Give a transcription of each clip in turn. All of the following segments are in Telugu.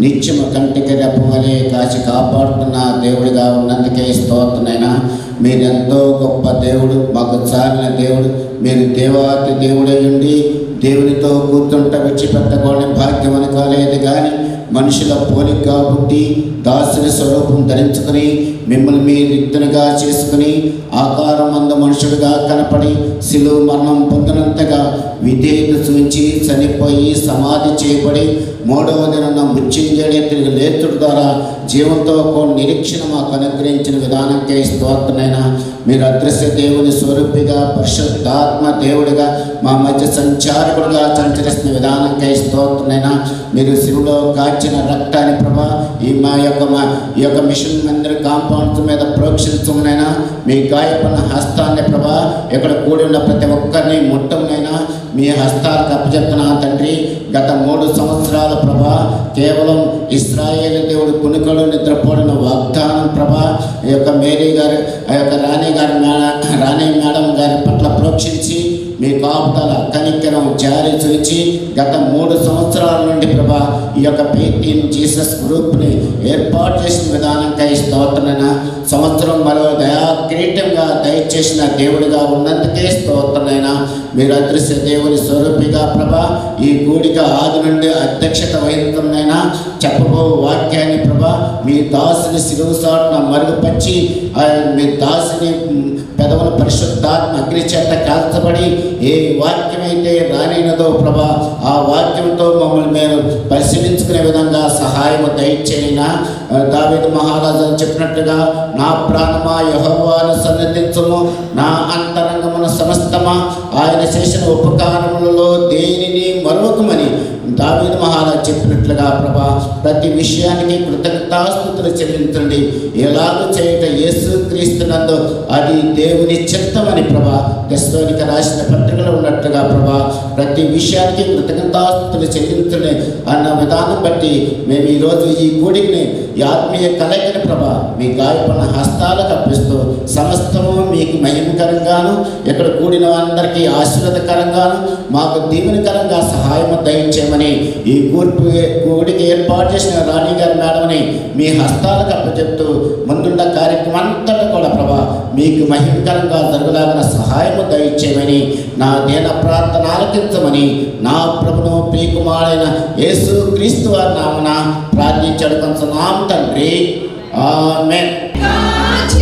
నిత్యము కంటికి రెప్పవలే కాచి కాపాడుతున్న దేవుడిగా ఉన్నందుకే స్తోత్రనైనా. మీరెంతో గొప్ప దేవుడు, మాకు చాలిన దేవుడు. మీరు దేవాతి దేవుడై ఉండి దేవునితో కూర్చుంట విడిచిపెట్టకూడని భాగ్యం అనుకోలేదు కానీ మనుషుల పోలికగా పుట్టి దాసుని స్వరూపం ధరించుకుని మిమ్మల్ని మీ రిక్తునిగా చేసుకుని ఆకారం అందు మనుషుడిగా కనపడి శిలువ మరణం పొందినంతగా విధేయత చూచి చనిపోయి సమాధి చేయబడి మూడవ దిన మృత్యుంజయుడే తిరిగి లేతుడి ద్వారా జీవంతో కొన్ని నిరీక్షణ మాకు అనుగ్రహించిన విధానంకే స్తోత్రనైనా. మీరు అదృశ్య దేవుని స్వరూపిగా పరిశుద్ధాత్మ దేవుడిగా మా మధ్య సంచారకుడిగా సంచరిస్తున్న విధానంకే స్తోత్రనైనా. మీరు శివులో కాచిన రక్తాన్ని ప్రభా ఈ యొక్క మిషన్ మందిర కాంపౌండ్స్ మీద ప్రోక్షించమునైనా. మీ గాయపడిన హస్తాన్ని ప్రభా ఇక్కడ కూడి ఉన్న ప్రతి ఒక్కరిని ముట్టమునైనా మీ హస్తాలకు అప్పచెప్తున్నా తండ్రి. గత 3 సంవత్సరాల ప్రభా కేవలం ఇశ్రాయేలు దేవుడు కునుకలు నిద్రపోడిన వాగ్దానం ప్రభా ఈ యొక్క మేరీ గారి ఆ యొక్క రాణి మేడం గారి పట్ల ప్రోక్షించి మీ కాపుదల కనికరం జారీ చూచి గత 3 సంవత్సరాల నుండి ప్రభా ఈ యొక్క పెయింటింగ్ జీసస్ గ్రూప్ని ఏర్పాటు చేసిన విధానంకై స్తోత్రనైనా. సంవత్సరం మరో దయా కిరీటంగా దయచేసిన దేవుడిగా ఉన్నందుకే స్తోత్రనైనా. మీరు అదృశ్య దేవుని స్వరూపిగా ప్రభా ఈ కూడిక ఆది నుండి అధ్యక్షత వహించనైనా చెప్పబో వాక్యాన్ని ప్రభా మీ దాసుని శిలువ సాటున మరుగుపరిచి మీ దాసుని పెదవుల పరిశుద్ధాత్మ అగ్ని చేత కాల్చబడి ఏ వాక్యమైతే రానినదో ప్రభా ఆ వాక్యంతో మమ్మల్ని మేము పరిశీలించుకునే విధంగా సహాయము దయచేయినా. దావీదు మహారాజు చెప్పినట్టుగా నా ప్రాణమా యెహోవాను సన్నిధించుము, నా అంతరంగమున సమస్తమా ఆయన చేసిన ఉపకారములలో దేనిని మరొకమని దావీదు మహారాజు చెప్పినట్లుగా ప్రభా ప్రతి విషయానికి కృతజ్ఞతాస్తుతులు చెల్లించండి. ఎలాగూ చేయట యేసు క్రీస్తునందు అది దేవుని చిత్తమని ప్రభా తెస్సలోనిక రాసిన పత్రికలో ఉన్నట్లుగా ప్రభా ప్రతి విషయానికి కృతజ్ఞతాస్తుతులు చెల్లించండి అన్న విధానం బట్టి మేము ఈరోజు ఈ కూడిని ఈ ఆత్మీయ కలయికని ప్రభా మీ గాయపడిన హస్తాలకు అర్పిస్తూ సమస్తము మీకు మహిమకరంగాను ఇక్కడ కూడిన అందరికీ ఆశీర్వాదకరంగాను మాకు దీవెనకరంగా సహాయము దయచేయమని ఈ కూడికి ఏర్పాటు చేసిన రాణి గారి మేడంని మీ హస్తాలకు అప్పచెప్తూ ముందున్న కార్యక్రమం అంతటా కూడా ప్రభా మీకు మహిమకరంగా జరగలాగిన సహాయము దయచేయమని నా దీన ప్రార్థన ఆలకించమని నా ప్రభును ప్రియకుమారుడైన యేసు క్రీస్తు వారి నామమున ప్రార్థించడం కొంచెం తండ్రి. ఆమేన్. Ni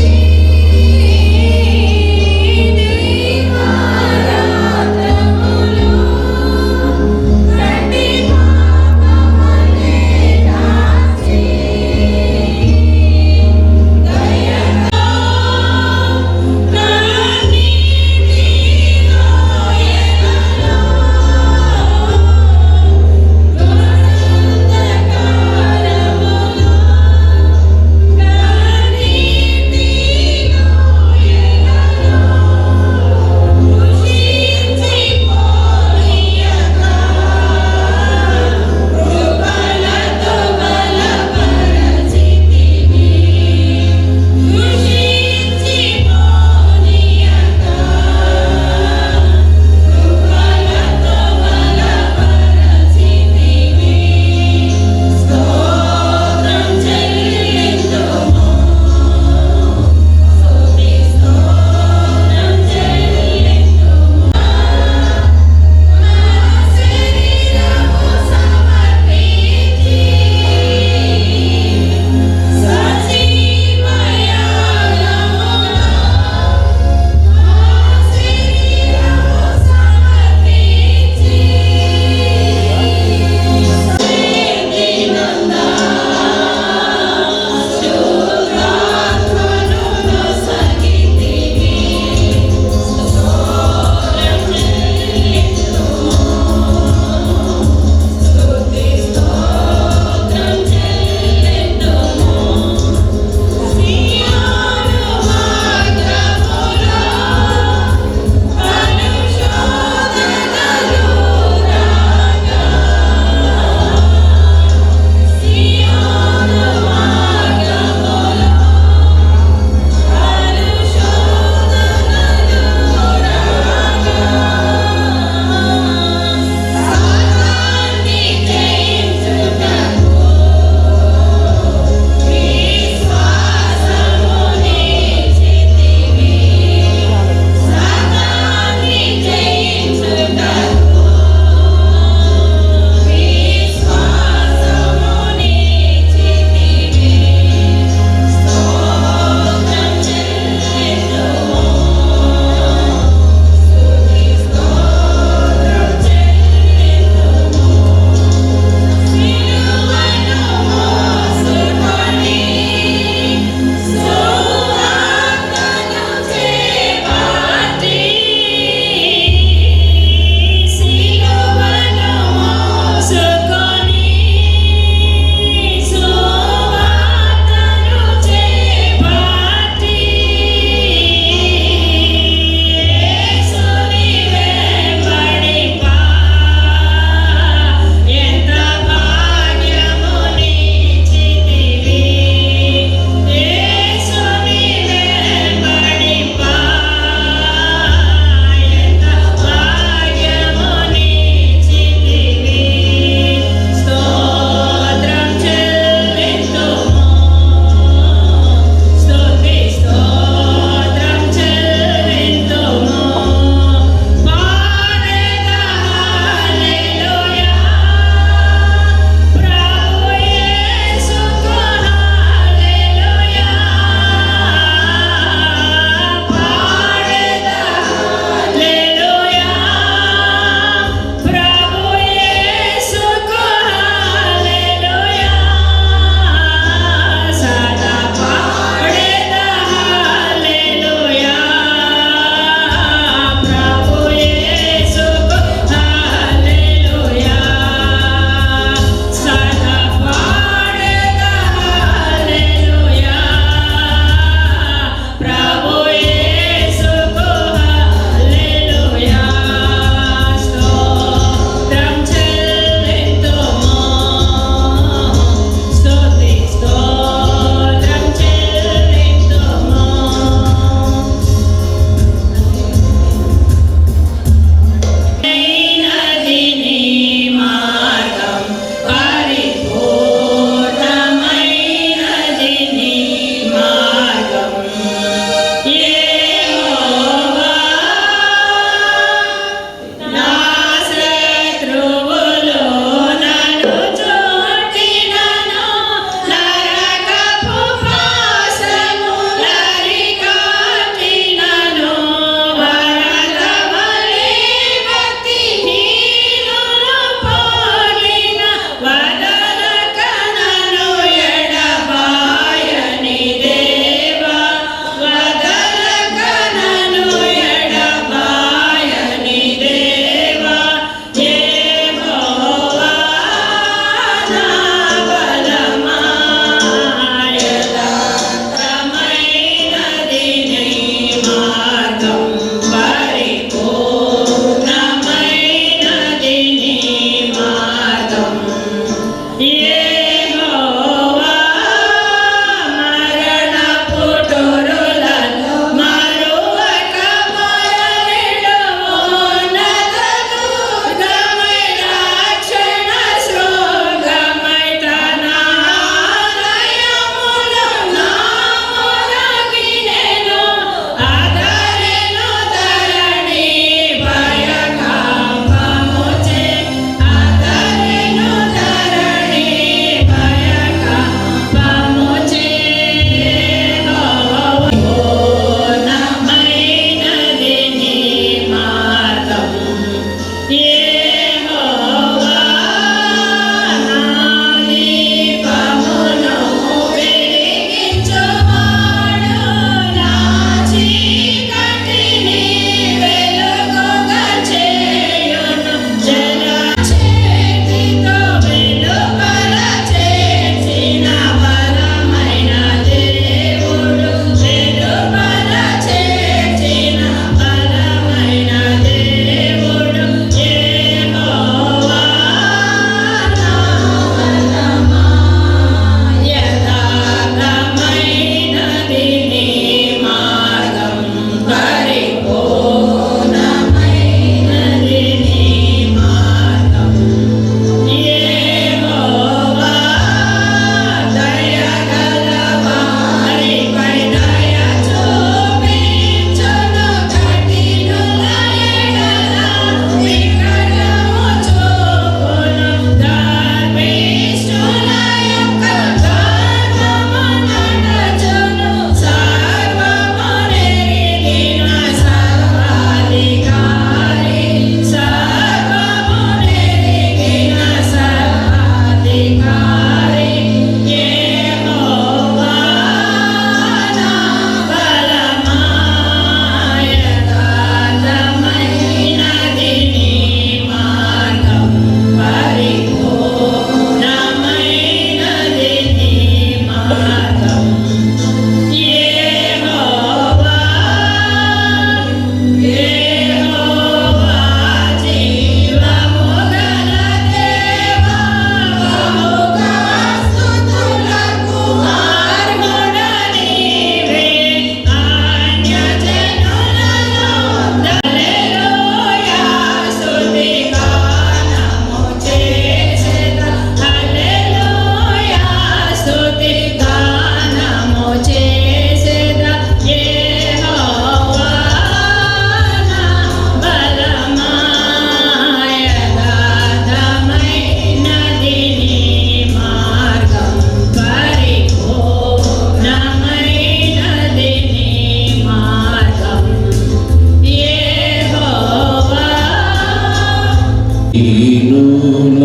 ఈనుల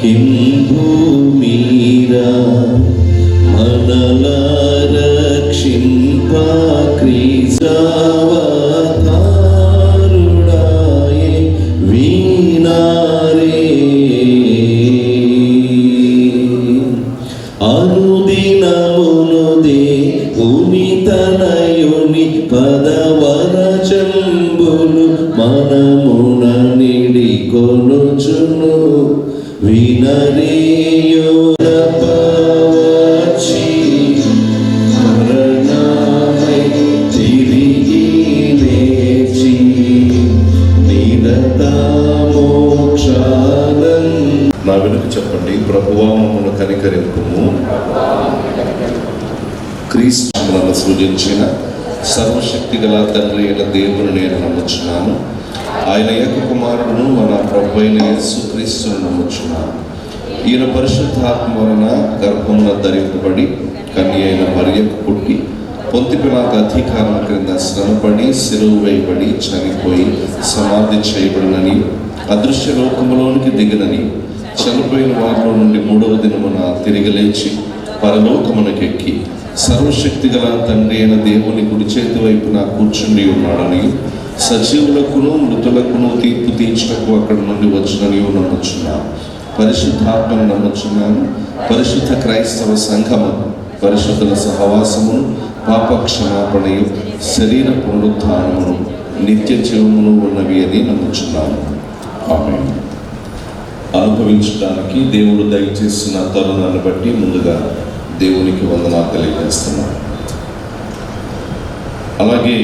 కింభూమిరా మనల రక్షింప క్రీస్తవతారుడాయే వీనారే అనుదినమునుదే ఉనితనయుని పదవరచంబులు మనమున నిడి కొనుచును వినరేయోరపవచి మరణమై తిరిగి లేచి నిరత మోక్షానం. నా వెనుక చెప్పండి, ప్రభువా మమ్మల్ని కనికరింపుము. క్రీస్తు నన్ను సృజించిన సర్వశక్తి గల తండ్రి అయిన దేవుని నేను నమ్ముచున్నాను. ఆయన ఏక కుమారుడును మన ప్రభు అయిన యేసుక్రీస్తును నమ్ముచున్నాను. ఈయన పరిశుద్ధాత్మ వలన గర్భమున ధరింపబడి కన్య అయిన మరియకు పుట్టి పొంతి పిలాతు అధికారం క్రింద శ్రమపడి సిలువ వేయబడి చనిపోయి సమాధి చేయబడినని అదృశ్య లోకములోనికి దిగినని చనిపోయిన వారిలో నుండి 3వ దినమున తిరిగి లేచి పరలోకమునకెక్కి సర్వశక్తి గల తండ్రి అయిన దేవుని కుడి చేతి వైపున కూర్చుండి ఉన్నాడని సజీవులకును మృతులకును తీర్పు తీర్చుటకు అక్కడ నుండి వచ్చినని నమ్ముచున్నాను. పరిశుద్ధాత్మను నమ్ముచున్నాను. పరిశుద్ధ క్రైస్తవ సంఘము, పరిశుద్ధుల సహవాసమును, పాప క్షమాపణయు, శరీర పునరుత్థానమును, నిత్య జీవమును ఉన్నవి అని నమ్ముచున్నాను. ఆమేన్. అనుభవించడానికి దేవుడు దయచేసిన తరుణాన్ని బట్టి ముందుగా దేవునికి వందనాలు తెలియజేస్తున్నాను. అలాగే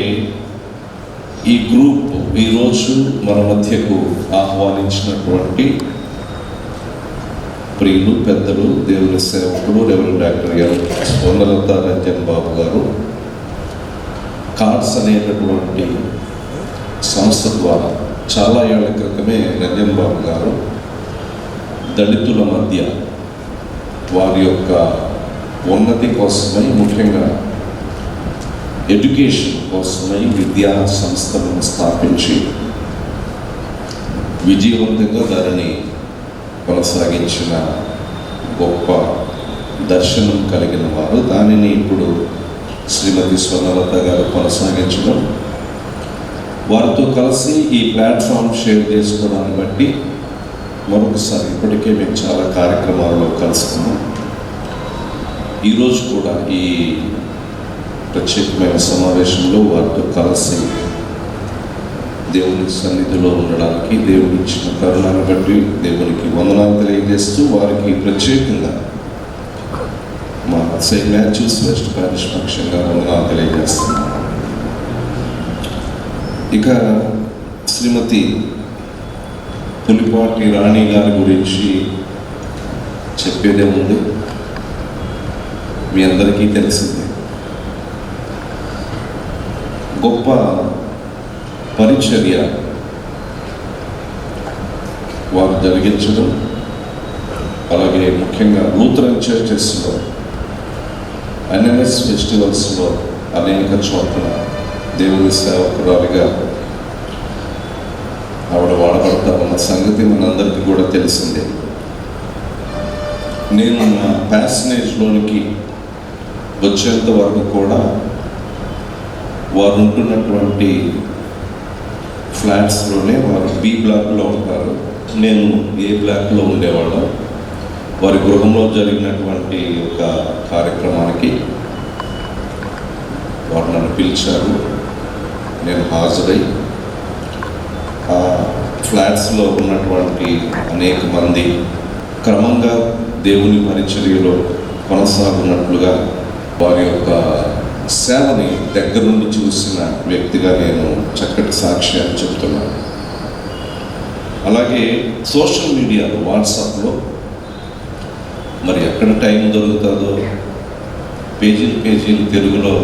ఈ గ్రూప్ ఈరోజు మన మధ్యకు ఆహ్వానించినటువంటి ప్రియులు, పెద్దలు, దేవుని సేవకుడు reverend doctor L Swarnalatha Ranjan Babu గారు కార్డ్స్ అనేటటువంటి సంస్థ ద్వారా చాలా ఏళ్ల క్రితమే రంజన్ బాబు గారు దళితుల మధ్య వారి యొక్క ఉన్నతి కోసమై, ముఖ్యంగా ఎడ్యుకేషన్ కోసమై విద్యా సంస్థలను స్థాపించి విజయవంతంగా దానిని కొనసాగించిన గొప్ప దర్శనం కలిగిన వారు. దానిని ఇప్పుడు శ్రీమతి స్వర్ణలత గారు కొనసాగించడం, వారితో కలిసి ఈ ప్లాట్ఫామ్ షేర్ చేసుకోవడాన్ని బట్టి మరొకసారి ఇప్పటికే మేము చాలా కార్యక్రమాల్లో కలుసుకున్నాం. ఈరోజు కూడా ఈ ప్రత్యేకమైన సమావేశంలో వారితో కలిసి దేవుని సన్నిధిలో ఉండడానికి దేవుని ఇచ్చిన కరుణాన్ని బట్టి దేవునికి వందనాలు తెలియజేస్తూ వారికి ప్రత్యేకంగా మా సెయింట్ మ్యాథ్యూస్ వెస్ట్ పారిష్ పక్షంగా వందనాలు తెలియజేస్తున్నాం. ఇక శ్రీమతి పులిపాటి రాణి గారి గురించి చెప్పేదే ఉంది, మీ అందరికీ తెలిసిందే. గొప్ప పరిచర్య వారు జరిగించడం, అలాగే ముఖ్యంగా లూథరన్ చర్చెస్లో ఎన్ఎంఎస్ ఫెస్టివల్స్లో అనేక చోట్ల దేవుని సేవకురాలిగా ఆవిడ వాడబడతా ఉన్న సంగతి మనందరికీ కూడా తెలిసిందే. నేను నా ప్యాసనేజ్లోనికి వచ్చేంత వరకు కూడా వారు ఉంటున్నటువంటి ఫ్లాట్స్లోనే, వారు బి బ్లాక్లో ఉంటారు, నేను ఏ బ్లాక్లో ఉండేవాళ్ళం. వారి గృహంలో జరిగినటువంటి ఒక కార్యక్రమానికి వారు నన్ను పిలిచారు. నేను హాజరై ఆ ఫ్లాట్స్లో ఉన్నటువంటి అనేక మంది క్రమంగా దేవుని పరిచర్యలో కొనసాగున్నట్లుగా వారి యొక్క సేవని దగ్గర నుండి చూసిన వ్యక్తిగా నేను చక్కటి సాక్ష్యాన్ని చెప్తున్నాను. అలాగే సోషల్ మీడియాలో, వాట్సాప్లో మరి ఎక్కడ టైం దొరుకుతుందో పేజీలు తెలుగులో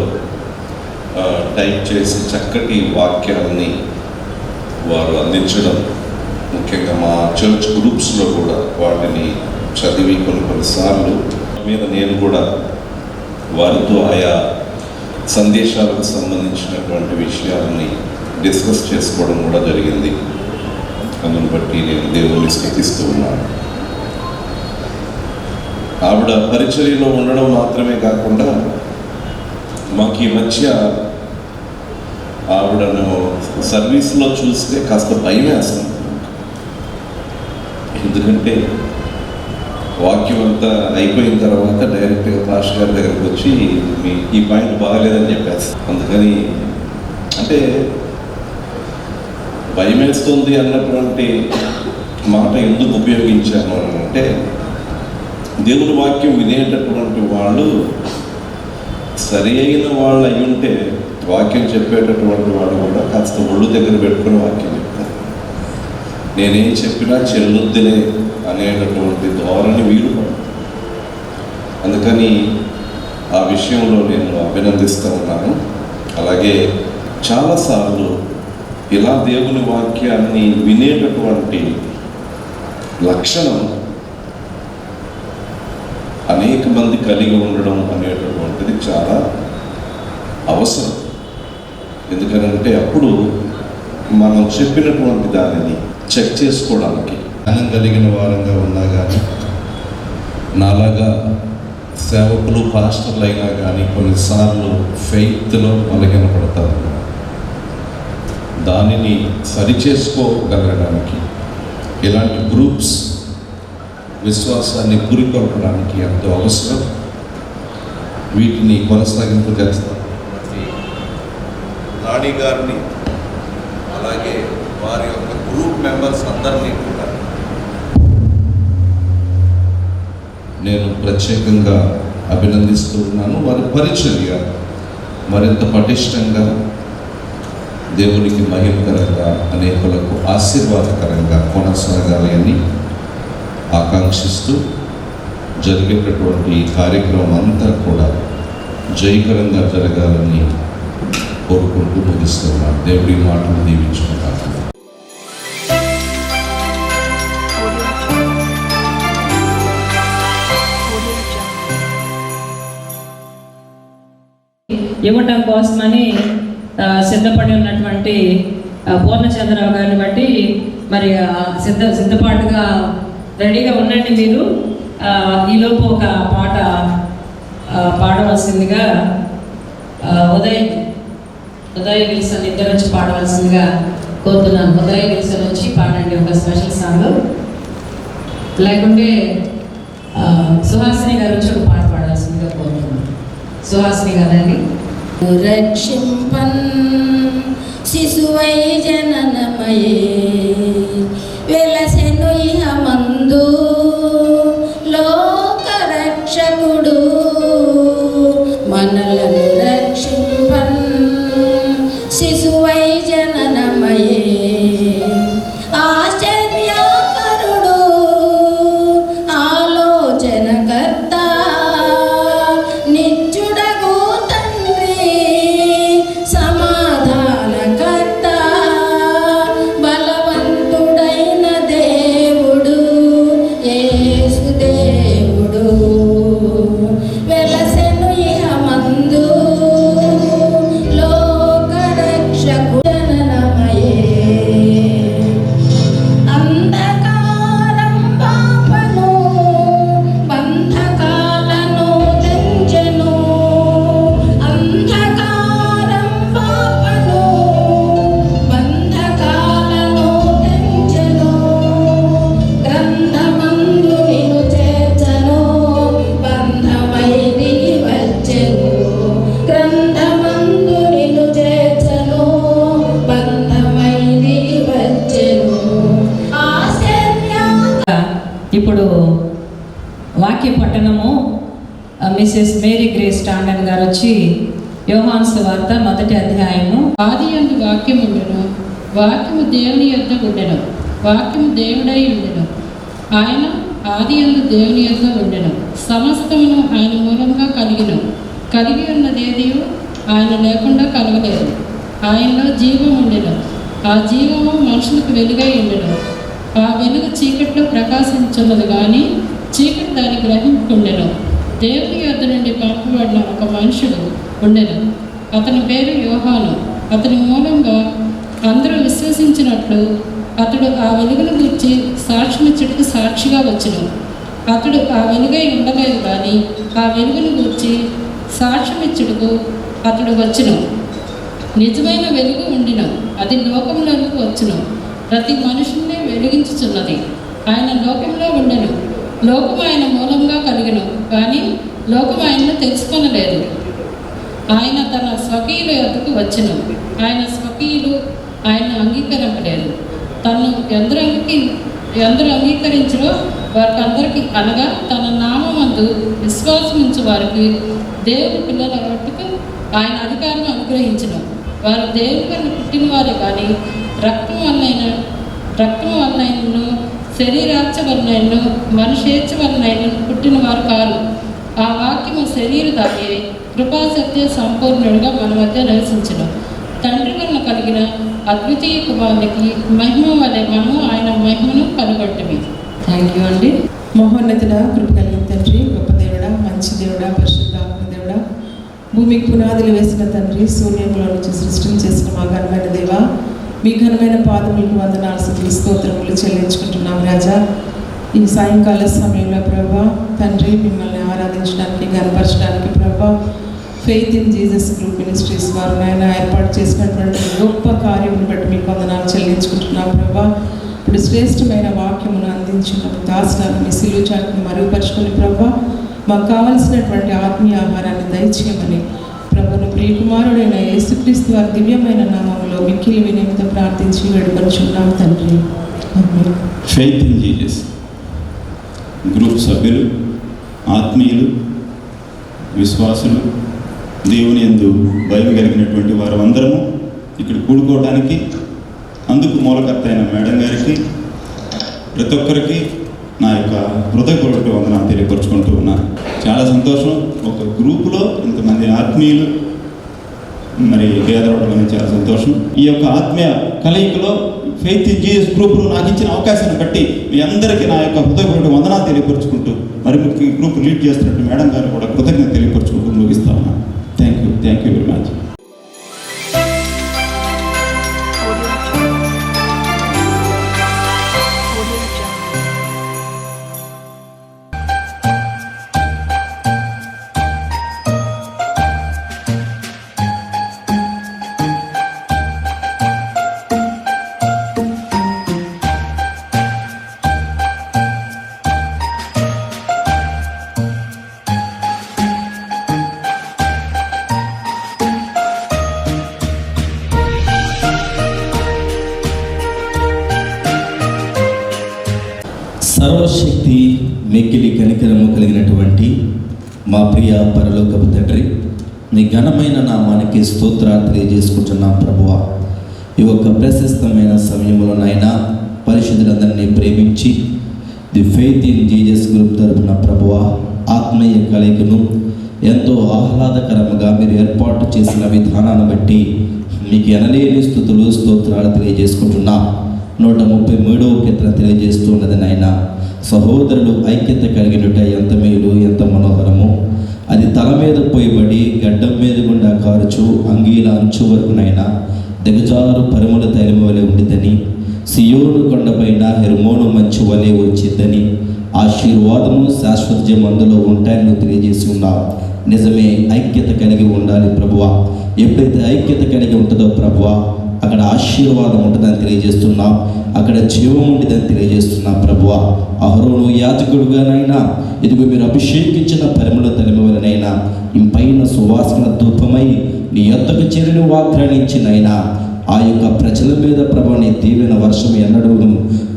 టైప్ చేసి చక్కటి వాక్యాలని వారు అందించడం, ముఖ్యంగా మా చర్చ్ గ్రూప్స్లో కూడా వాటిని చదివి కొన్నిసార్లు మీద నేను కూడా వారితో ఆయా సందేశాలకు సంబంధించినటువంటి విషయాలని డిస్కస్ చేసుకోవడం కూడా జరిగింది. అందును బట్టి నేను దేవుణ్ణి స్తుతిస్తూ ఉన్నాను. ఆవిడ పరిచర్యలో ఉండడం మాత్రమే కాకుండా మాకు ఈ మధ్య ఆవిడను సర్వీస్లో చూస్తే కాస్త భయం వేస్తుంది. ఎందుకంటే వాక్యం అంతా అయిపోయిన తర్వాత డైరెక్ట్గా పాస్టర్ గారి దగ్గరకు వచ్చి మీ ఈ పాయింట్ బాగలేదని చెప్పేసి, అందుకని అంటే భయం వేస్తుంది అన్నటువంటి మాట ఎందుకు ఉపయోగించాను అని అంటే, దేవుని వాక్యం వినేటటువంటి వాళ్ళు సరి అయిన వాళ్ళు అయి ఉంటే వాక్యం చెప్పేటటువంటి వాళ్ళు కూడా కాస్త ఒళ్ళు దగ్గర పెట్టుకుని వాక్యం చెప్తారు. నేనేం చెప్పినా చెల్లుద్దిలే అనేటటువంటి ధోరణి వీలు పడదు. అందుకని ఆ విషయంలో నేను అభినందిస్తూ ఉన్నాను. అలాగే చాలాసార్లు ఇలా దేవుని వాక్యాన్ని వినేటటువంటి లక్షణం అనేక మంది కలిగి ఉండడం అనేటటువంటిది చాలా అవసరం. ఎందుకనంటే అప్పుడు మనం చెప్పినటువంటి దానిని చెక్ చేసుకోవడానికి జ్ఞానం కలిగిన వారంగా ఉన్నా కానీ, నాలాగా సేవకులు పాస్టర్లు అయినా కానీ కొన్నిసార్లు ఫెయిత్లో బలహీనపడతారు. దానిని సరిచేసుకోగలగడానికి ఇలాంటి గ్రూప్స్ విశ్వాసాన్ని పురికొల్పడానికి ఎంతో అవసరం. వీటిని కొనసాగింపు చేస్తాం. నాని గారిని అలాగే వారి యొక్క గ్రూప్ మెంబర్స్ అందరినీ కూడా నేను ప్రత్యేకంగా అభినందిస్తూ ఉన్నాను. వారి పరిచర్య మరింత పటిష్టంగా, దేవునికి మహిమకరంగా, అనేకులకు ఆశీర్వాదకరంగా కొనసాగాలి అని ఆకాంక్షిస్తూ జరిగేటటువంటి ఈ కార్యక్రమం అంతా కూడా జయకరంగా జరగాలని కోరుకుంటూ ముగిస్తున్నాను. దేవుడి మాటలు దీవించుకుంటాను. ఇవ్వటం కోసమని సిద్ధపడి ఉన్నటువంటి పూర్ణచంద్రరావు గారిని బట్టి మరి సిద్ధపాటుగా రెడీగా ఉండండి. మీరు ఈలోపు ఒక పాట పాడవలసిందిగా ఉదయ్ విల్సన్ ఇద్దరు నుంచి పాడవలసిందిగా కోరుతున్నాను. ఉదయ్ విల్సన్ నుంచి పాడండి ఒక స్పెషల్ సాంగ్. లేకుంటే సుహాసిని గారు వచ్చి ఒక పాట పాడాల్సిందిగా కోరుతున్నాను. సుహాసిని గారండి. రక్షింపన్ శిశువై జననమయే వెలసెను ఇహమందు లోక రక్షకుడు మనలను రక్షింపన్ శిశువై జననమయే ఆశ్చర్యకరుడు ఆలోచనకర్త నిత్యుడగు తండ్రి సమాధానకర్త బలవంతుడైన దేవుడు యేసు దేవుడు వెలసెను ఇహమందు లోక రక్షకుడు జననమయే అంధకారం పాపను బంధకాలను తెంచెను అంధకారం పాపను బంధకాలను తెంచెను గ్రంథమందు నిన్ను చేర్చెను బంధమై దిగి వచ్చెను గ్రంథమందు నిన్ను చేర్చెను బంధమై దిగి వచ్చెను ఆశ్చర్య. ఇప్పుడు వాక్య పట్టణము మిసెస్ మేరీ గ్రేస్ టాండన్ గారు వచ్చి యోహాను సువార్త 1వ అధ్యాయము. ఆదియందు వాక్యము ఉండెను, వాక్యము దేవుని యొద్ద ఉండెను, వాక్యము దేవుడై ఉండెను. ఆయన ఆదియందు దేవుని యొద్ద ఉండెను. సమస్తమును ఆయన మూలంగా కలిగి ఉన్నదేదియు ఆయన లేకుండా కలగలేదు. ఆయనలో జీవం ఉండెను, ఆ జీవము మనుషులకు వెలుగై ఉండెను. ఆ వెలుగు చీకట్లో ప్రకాశించున్నది కానీ చీకటి దాన్ని గ్రహింపుకుండెను. దేవుని యొద్ద నుండి పంపబడిన ఒక మనుషుడు ఉండెను, అతని పేరు యోహాను. అతని మూలంగా అందరూ విశ్వసించినట్లు అతడు ఆ వెలుగును గురించి సాక్ష్యమిచ్చుటకు సాక్షిగా వచ్చును. అతడు ఆ వెలుగై ఉండలేదు కానీ ఆ వెలుగును గురించి సాక్ష్యమిచ్చుటకు అతడు వచ్చును. నిజమైన వెలుగు ఉండిన అది లోకంలోనికి వచ్చును. ప్రతి మనుషుల్ని వెలిగించుచున్నది. ఆయన లోకంలో ఉండెను. లోకం ఆయన మూలంగా కలిగెను, కానీ లోకం ఆయనను తెలుసుకొనలేదు. ఆయన తన స్వకీయుల యొద్దకు వచ్చెను. ఆయన స్వకీయులు ఆయన అంగీకరింపలేదు. తను ఎందరు అంగీకరించరో వారికందరికీ, అనగా తన నామమందు విశ్వాసముంచు వారికి దేవుని పిల్లల మట్టుకు ఆయన అధికారం అనుగ్రహించను. వారు దేవుని వల్ల పుట్టిన వారే కానీ రక్తం వలనైనను శరీరార్చ వలనైనను మనుషేచ్ఛ వలనైనను పుట్టిన వారు కారు. ఆ వాక్యము శరీరధారి కృపాసత్య సంపూర్ణుడిగా మన మధ్య నివసించను. తండ్రి వలన కలిగిన అద్వితీయ కుమారునికి మహిమ వలె మనము ఆయన మహిమను కనుగొంటిమి. థ్యాంక్ యూ అండి. మహోన్నతుడ, కృప కలిగిన తండ్రి, గొప్ప దేవుడా, మంచి దేవుడా, పరిశుద్ధాత్మ దేవుడా, భూమికి పునాదులు వేసిన తండ్రి, శూన్యంలో నుంచి సృష్టిని చేసిన మా ఘనమైన దేవ, మీ ఘనమైన పాదములకు వందనాలు, స్తుతులు, స్తోత్రములు చెల్లించుకుంటున్నాం రాజా. ఈ సాయంకాల సమయంలో ప్రభా తండ్రి మిమ్మల్ని ఆరాధించడానికి, గనపరచడానికి ప్రభా faith in Jesus group ministries వారు నాయన ఏర్పాటు చేసినటువంటి గొప్ప కార్యమును బట్టి మీకు వందనాలు చెల్లించుకుంటున్నాం ప్రభా. ఇప్పుడు శ్రేష్టమైన వాక్యమును అందించిన దాసులను మీ సిలువ చాటును మరుగుపరుచుకుని ప్రభా మాకు కావలసినటువంటి ఆత్మీయ ఆహారాన్ని దయచేయమని ప్రభును ప్రియకుమారుడైన యేసుక్రీస్తు వారి దివ్యమైన నామములో మిక్కిలి వినయంతో ప్రార్థించి వేడుకొనుచున్నాం తండ్రి. ఆమేన్. ఫెయిత్ ఇన్ జీసస్ గ్రూప్ సభ్యులు, ఆత్మీయులు, విశ్వాసులు, దేవుని యందు భయం కలిగినటువంటి వారు అందరము ఇక్కడ కూడుకోవడానికి, అందుకు మూలకర్త అయిన మేడం గారికి, ప్రతి ఒక్కరికి నా యొక్క హృదయపూర్వక వందనాలు తెలియపరుచుకుంటూ ఉన్నాను. చాలా సంతోషం. ఒక గ్రూపులో ఇంతమంది ఆత్మీయులు మరి గ్యాదర్ అవ్వడం అనేది చాలా సంతోషం. ఈ యొక్క ఆత్మీయ కలయికలో ఫెయిత్ ఇన్ జీసస్ గ్రూపులో నాకు ఇచ్చిన అవకాశాన్ని బట్టి మీ అందరికీ నా యొక్క హృదయపూర్వక వందనాలు తెలియపరుచుకుంటూ, మరి ముఖ్య గ్రూప్ లీడ్ చేస్తున్నట్టు మేడం గారు కూడా కృతజ్ఞత తెలియపరుచుకుంటూ ముగిస్తా ఉన్నాను. Thank you very much. సర్వశక్తి మిక్కిలి కనికరము కలిగినటువంటి మా ప్రియ పరలోకపు తండ్రి, మీ ఘనమైన నామానికి స్తోత్రాలు తెలియజేసుకుంటున్నాం ప్రభువా. ఈ యొక్క ప్రశస్తమైన సమయంలోనైనా పరిశుద్ధులందరినీ ప్రేమించి the faith in Jesus group తరపున ప్రభువా ఆత్మీయ కలయికను ఎంతో ఆహ్లాదకరంగా మీరు ఏర్పాటు చేసిన విధానాన్ని బట్టి మీకు ఎనలేని స్తుతులు, స్తోత్రాలు తెలియజేసుకుంటున్నాం. 133వ కీర్తన తెలియజేస్తున్నది నాయన, సహోదరులు ఐక్యత కలిగినట ఎంత మేలు, ఎంత మనోహరము. అది తల మీద పోయబడి గడ్డం మీద గుండా కారుచు అంగీల అంచు వరకునైనా దిగజారు పరిమళ తైలము వలె ఉండిద్దని, సియోను కొండపైన హెర్మోను మంచు వలె వచ్చిద్దని, ఆశీర్వాదము శాశ్వతజం అందులో ఉంటాయని తెలియజేసి ఉన్నావు. నిజమే, ఐక్యత కలిగి ఉండాలి ప్రభువా. ఎప్పుడైతే ఐక్యత కలిగి ఉంటుందో ప్రభువా, అక్కడ ఆశీర్వాదం ఉంటుందని తెలియజేస్తున్నాం, అక్కడ జీవం ఉంటుందని తెలియజేస్తున్నాం ప్రభువా. అహరోను యాజకుడుగానైనా ఇదిగో మీరు అభిషేకించిన పరిమళ తలిమి వలనైనా ఇంపైన సువాసన ధూపమై నీ యొద్దకు చేరిన వాగ్దానించినైనా ఆ యొక్క ప్రజల మీద ప్రభు నీ దీవెన వర్షం ఎన్నడూ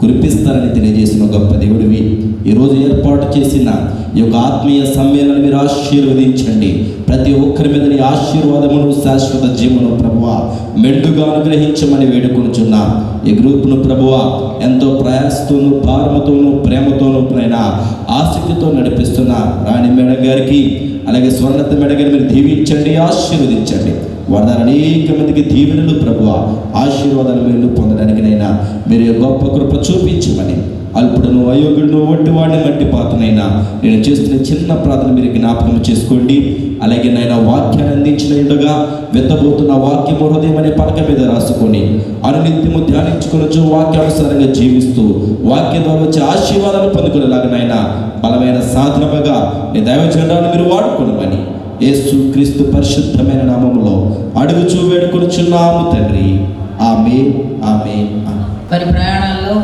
కురిపిస్తారని తెలియజేసిన గొప్ప దేవుడివి. ఈరోజు ఏర్పాటు చేసిన ఈ యొక్క ఆత్మీయ సమ్మేళనం మీరు ఆశీర్వదించండి. ప్రతి ఒక్కరి మీద నీ ఆశీర్వాదమును, శాశ్వత జీవను ప్రభువా మెండుగా అనుగ్రహించమని వేడుకొనుచున్నా. ఈ గ్రూప్ను ప్రభువా ఎంతో ప్రయాసతోనూ, భారముతోనూ, ప్రేమతోనూ ఆసక్తితో నడిపిస్తున్న రాణి మేడం గారికి, అలాగే స్వర్ణత మేడం గారిని మీరు దీవించండి, ఆశీర్వదించండి. వారి ద్వారా అనేక మందికి దీవెనలు ప్రభువా, ఆశీర్వాదాలు మీరు పొందడానికినైనా మీరు గొప్ప కృప చూపించమని అల్పుడును అయోగ్యుడును ఒట్టి వాడిని మట్టి పాత్రనైనా నేను చేస్తున్న చిన్న ప్రార్థన మీరు జ్ఞాపకం చేసుకోండి. అలాగే నాయన వాక్యాన్ని అందించిన ఉండగా వెత్తబోతున్న వాక్యము హృదయం అనే పలక మీద రాసుకొని అనునిత్యము ధ్యానించుకొనొచ్చు వాక్యానుసారంగా జీవిస్తూ వాక్యం ద్వారా వచ్చే ఆశీర్వాదాలు పొందుకునేలాగా నాయన బలమైన సాధనముగా నీ దైవజనాన్ని మీరు వాడుకోనమని యేసు క్రీస్తు పరిశుద్ధమైన నామములో అడుగుచూ వేడుకొనుచున్నాము తండ్రి. ఆమేన్, ఆమేన్. వారి ప్రయాణాల్లో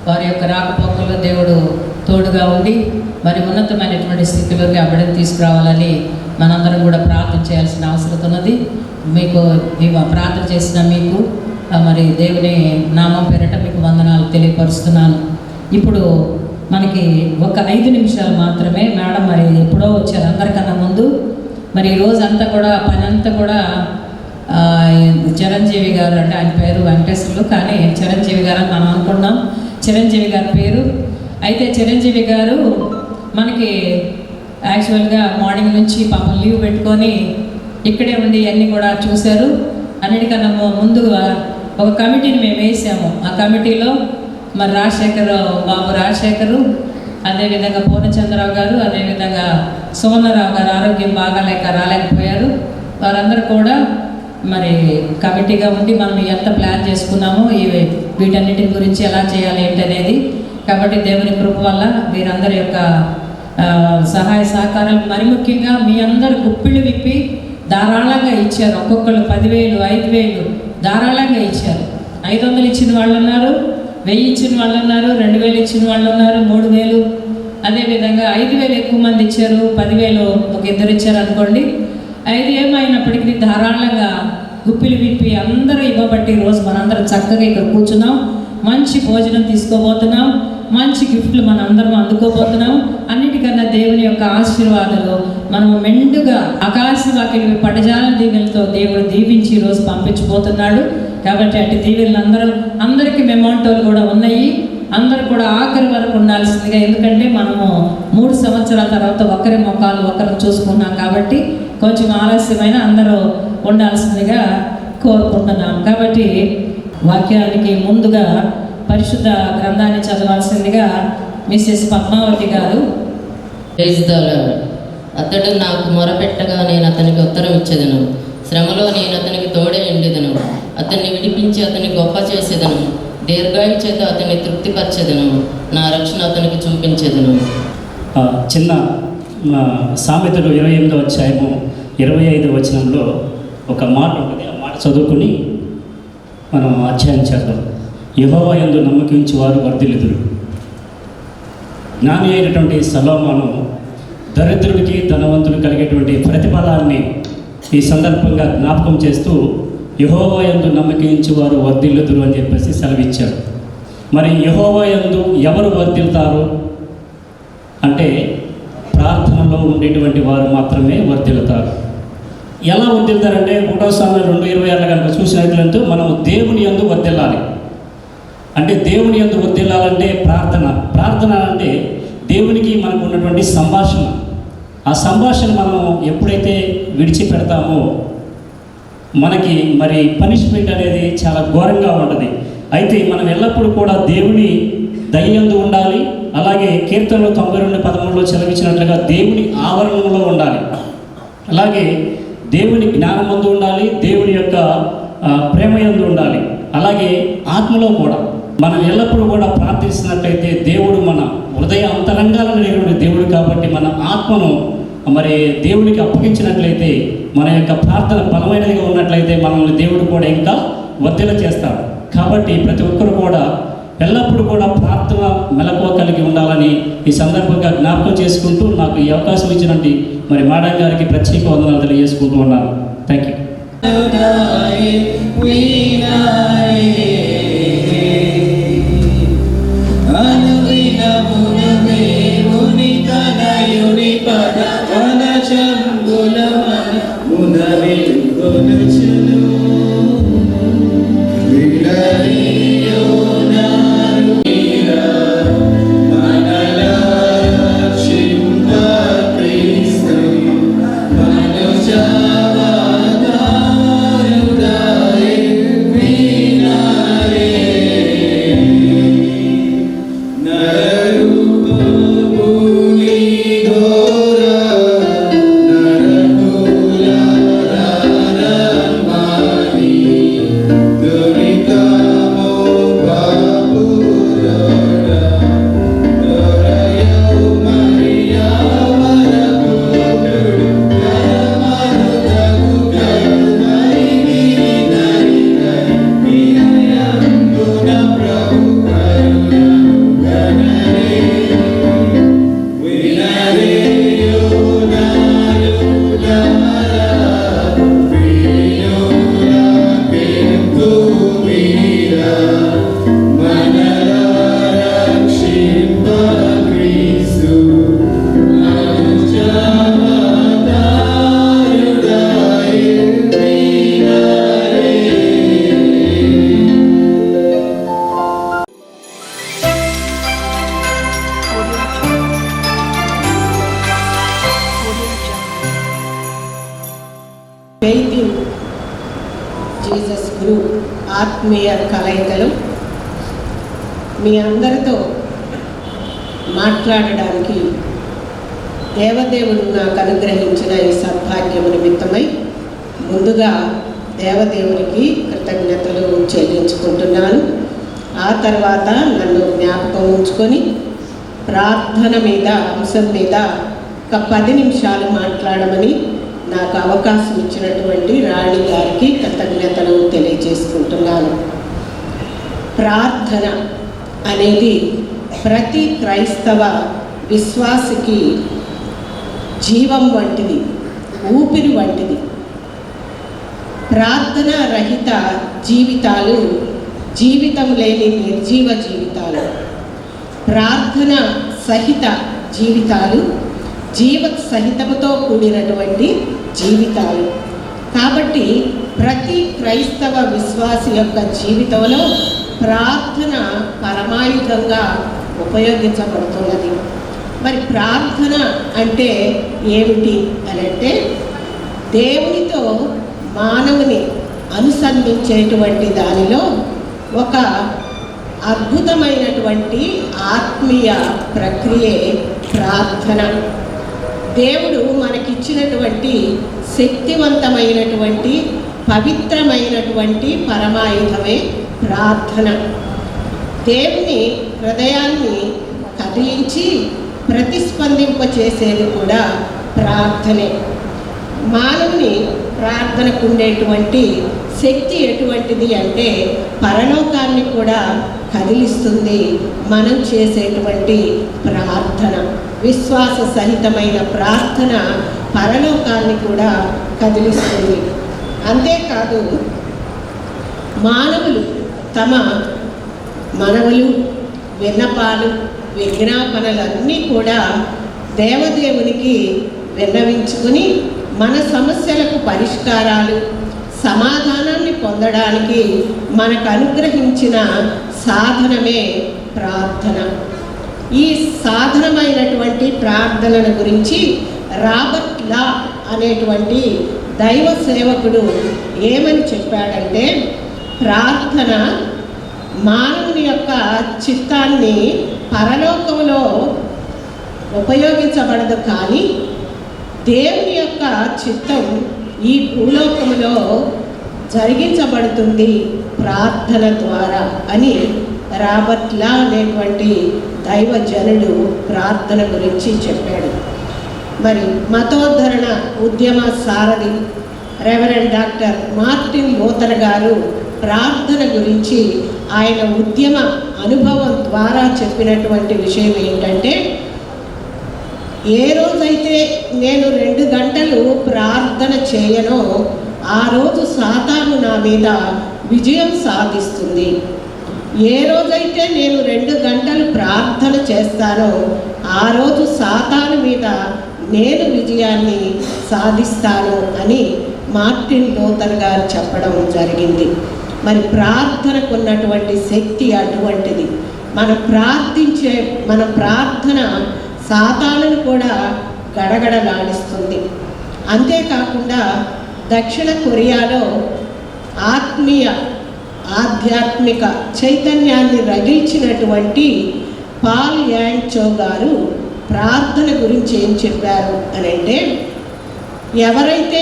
వారి యొక్క రాకపోకల్లో దేవుడు తోడుగా ఉండి మరి ఉన్నతమైనటువంటి స్థితిలోకి ఆ బిడ్డను తీసుకురావాలని మనందరం కూడా ప్రార్థన చేయాల్సిన అవసరం ఉన్నది. మీకు ప్రార్థన చేసిన మీకు మరి దేవుని నామం పేరిట మీకు వందనాలు తెలియపరుస్తున్నాను. ఇప్పుడు మనకి ఒక 5 నిమిషాలు మాత్రమే. మేడం మరి ఎప్పుడో వచ్చారు అందరికన్నా ముందు. మరి ఈ రోజు అంతా కూడా పని అంతా కూడా చిరంజీవి గారు, అంటే ఆయన పేరు వెంకటేశ్వర్లు, కానీ చిరంజీవి గారు అని మనం అనుకున్నాం. చిరంజీవి గారి పేరు. అయితే చిరంజీవి గారు మనకి యాక్చువల్గా మార్నింగ్ నుంచి పాపం లీవ్ పెట్టుకొని ఇక్కడే ఉండి అన్నీ కూడా చూశారు. అన్నిటికన్నా ముందుగా ఒక కమిటీని మేము వేసాము. ఆ కమిటీలో మరి బాబు రాజశేఖరు, అదేవిధంగా పూర్ణచంద్రరావు గారు, అదేవిధంగా సువర్ణరావు గారు ఆరోగ్యం బాగాలేక రాలేకపోయారు. వారందరూ కూడా మరి కమిటీగా ఉండి మనం ఎంత ప్లాన్ చేసుకున్నామో వీటన్నిటి గురించి ఎలా చేయాలి ఏంటి అనేది. కాబట్టి దేవుని కృప వల్ల వీరందరి యొక్క సహాయ సహకారాలు, మరి ముఖ్యంగా మీ అందరు గుప్పిళ్ళు విప్పి ధారాళంగా ఇచ్చారు. ఒక్కొక్కరు 10,000, 5,000 ధారాళంగా ఇచ్చారు. 500 ఇచ్చిన వాళ్ళు ఉన్నారు, 1000 ఇచ్చిన వాళ్ళు ఉన్నారు, 2,000 ఇచ్చిన వాళ్ళు ఉన్నారు, 3,000, అదేవిధంగా 5,000 ఎక్కువ మంది ఇచ్చారు, 10,000 ఒక 2 ఇచ్చారు అనుకోండి. 5 ఏమైనప్పటికీ ధారాళంగా గుప్పిలు విప్పి అందరూ ఇవ్వబట్టి ఈరోజు మనందరం చక్కగా ఇక్కడ కూర్చున్నాం. మంచి భోజనం తీసుకోబోతున్నాం, మంచి గిఫ్ట్లు మనందరం అందుకోబోతున్నాం. అన్నిటికన్నా దేవుని యొక్క ఆశీర్వాదాలు మనము మెండుగా ఆకాశవాకిలి పడజాల దీవెనలతో దేవుడు దీవించి ఈరోజు పంపించబోతున్నాడు. కాబట్టి అటు దీవెనలు అందరికీ మెమోంటోలు కూడా ఉన్నాయి. అందరూ కూడా ఆఖరి వరకు ఉండాల్సిందిగా, ఎందుకంటే మనము 3 సంవత్సరాల తర్వాత ఒకరి ముఖాలు ఒకరు చూసుకున్నాం. కాబట్టి కొంచెం ఆలస్యమైన అందరూ ఉండాల్సిందిగా కోరుకుంటున్నాం. కాబట్టి వాక్యానికి ముందుగా పరిశుద్ధ గ్రంథాన్ని చదవాల్సిందిగా మిస్సెస్ పద్మావతి గారు. అతడు నాకు మొరపెట్టగా నేను అతనికి ఉత్తరం ఇచ్చేదను. శ్రమలో నేను అతనికి తోడే ఉండేదను. అతన్ని విడిపించి అతన్ని గొప్ప చేసేదను. దీర్ఘాయు చేత అతన్ని తృప్తిపరచేదను. నా రక్షణ అతనికి చూపించేదను. చిన్న సామెతలు 28వ అధ్యాయము 25వ వచనంలో ఒక మాట ఉంటుంది. ఆ మాట చదువుకుని మనం అధ్యయనం చేద్దాం. యెహోవా యందు నమ్మకించి వారు వర్ధిల్లుదురు. జ్ఞాని అయినటువంటి సొలొమోను దరిద్రుడికి ధనవంతుడు కలిగేటువంటి ప్రతిఫలాన్ని ఈ సందర్భంగా జ్ఞాపకం చేస్తూ యెహోవా యందు నమ్మకించి వారు వర్ధిల్లుదురు అని చెప్పేసి సెలవిచ్చారు. మరి యెహోవా యందు ఎవరు వర్ధిల్తారు అంటే ప్రార్థనలో ఉండేటువంటి వారు మాత్రమే వర్ధిల్లుతారు. ఎలా వర్ధిల్తారంటే 1వ సామెతలు 2:26 కనుక చూసినట్లయితే మనం దేవుని యందు వర్ధిల్లాలి. అంటే దేవుని యందు వర్ధిల్లాలంటే ప్రార్థన అంటే దేవునికి మనకు ఉన్నటువంటి సంభాషణ. ఆ సంభాషణ మనం ఎప్పుడైతే విడిచిపెడతామో మనకి మరి పనిష్మెంట్ అనేది చాలా ఘోరంగా ఉంటుంది. అయితే మనం ఎల్లప్పుడూ కూడా దేవుని దయయందు ఉండాలి. అలాగే కీర్తనలు 92:13లో చెలవిచ్చినట్లుగా దేవుని ఆవరణంలో ఉండాలి. అలాగే దేవుని జ్ఞానమందు ఉండాలి, దేవుని యొక్క ప్రేమయందు ఉండాలి. అలాగే ఆత్మలో కూడా మనం ఎల్లప్పుడూ కూడా ప్రార్థిస్తున్నట్లయితే దేవుడు మన హృదయ అంతరంగాలను లేనటువంటి దేవుడు కాబట్టి మన ఆత్మను మరి దేవునికి అప్పగించినట్లయితే మన యొక్క ప్రార్థన బలమైనదిగా ఉన్నట్లయితే మనల్ని దేవుడు కూడా ఇంకా వర్ధిల్ల చేస్తాడు. కాబట్టి ప్రతి ఒక్కరు కూడా ఎల్లప్పుడూ కూడా ప్రార్థన మెలకువ కలిగి ఉండాలని ఈ సందర్భంగా జ్ఞాపకం చేసుకుంటూ నాకు ఈ అవకాశం ఇచ్చినట్టు మరి మేడం గారికి ప్రత్యేక వందనాలు తెలియజేసుకుంటూ ఉన్నాను. Thank you. ఆత్మీయ కలయికలు మీ అందరితో మాట్లాడడానికి దేవదేవుడు నాకు అనుగ్రహించిన ఈ సద్భాగ్యము నిమిత్తమై ముందుగా దేవదేవునికి కృతజ్ఞతలు చెల్లించుకుంటున్నాను. ఆ తర్వాత నన్ను జ్ఞాపకం ఉంచుకొని ప్రార్థన మీద అంశం మీద ఒక 10 నిమిషాలు మాట్లాడమని నాకు అవకాశం ఇచ్చినటువంటి రాణి గారికి కృతజ్ఞతలు తెలియజేసుకుంటున్నాను. ప్రార్థన అనేది ప్రతి క్రైస్తవ విశ్వాసికి జీవం వంటిది, ఊపిరి వంటిది. ప్రార్థన రహిత జీవితాలు జీవితం లేని నిర్జీవ జీవితాలు, ప్రార్థన సహిత జీవితాలు జీవ సహితముతో కూడినటువంటి జీవితాలు. కాబట్టి ప్రతి క్రైస్తవ విశ్వాసి యొక్క జీవితంలో ప్రార్థన పరమాయుధంగా ఉపయోగించబడుతున్నది. మరి ప్రార్థన అంటే ఏమిటి అని అంటే దేవునితో మానవుని అనుసంధించేటువంటి దానిలో ఒక అద్భుతమైనటువంటి ఆత్మీయ ప్రక్రియే ప్రార్థన. దేవుడు మనకిచ్చినటువంటి శక్తివంతమైనటువంటి పవిత్రమైనటువంటి పరమాయుధమే ప్రార్థన. దేవుని హృదయాన్ని కదిలించి ప్రతిస్పందింపచేసేది కూడా ప్రార్థనే. మానవుని ప్రార్థనకు ఉండేటువంటి శక్తి ఎటువంటిది అంటే పరలోకాన్ని కూడా కదిలిస్తుంది మనం చేసేటువంటి ప్రార్థన. విశ్వాస సహితమైన ప్రార్థన పరలోకాన్ని కూడా కదిలిస్తుంది. అంతేకాదు మానవులు తమ మనవులు, విన్నపాలు, విజ్ఞాపనలన్నీ కూడా దేవదేవునికి విన్నవించుకుని మన సమస్యలకు పరిష్కారాలు, సమాధానాన్ని పొందడానికి మనకు అనుగ్రహించిన సాధనమే ప్రార్థన. ఈ సాధనమైనటువంటి ప్రార్థనల గురించి రాబర్ట్ లా అనేటువంటి దైవ సేవకుడు ఏమని చెప్పాడంటే, ప్రార్థన మానవుని యొక్క చిత్తాన్ని పరలోకంలో ఉపయోగించబడదు, కానీ దేవుని యొక్క చిత్తం ఈ భూలోకంలో జరిగించబడుతుంది ప్రార్థన ద్వారా అని రాబర్ట్ లా అనేటువంటి దైవజనుడు ప్రార్థన గురించి చెప్పాడు. మరి మతోద్ధరణ ఉద్యమ సారథి రెవరెండ్ డాక్టర్ మార్టిన్ లూథర్ గారు ప్రార్థన గురించి ఆయన ఉద్యమ అనుభవం ద్వారా చెప్పినటువంటి విషయం ఏంటంటే, ఏ రోజైతే నేను 2 గంటలు ప్రార్థన చేయనో ఆ రోజు సాతాను నా మీద విజయం సాధిస్తుంది. ఏ రోజైతే నేను 2 గంటలు ప్రార్థన చేస్తానో ఆ రోజు సాతాను మీద నేను విజయాన్ని సాధిస్తాను అని మార్టిన్ లూథర్ గారు చెప్పడం జరిగింది. మరి ప్రార్థనకు ఉన్నటువంటి శక్తి అటువంటిది. మన ప్రార్థన సాతానును కూడా గడగడలాడిస్తుంది. అంతేకాకుండా దక్షిణ కొరియాలో ఆధ్యాత్మిక చైతన్యాన్ని రగిల్చినటువంటి పాల్ యాంగ్ చో గారు ప్రార్థన గురించి ఏం చెప్పారు అని అంటే, ఎవరైతే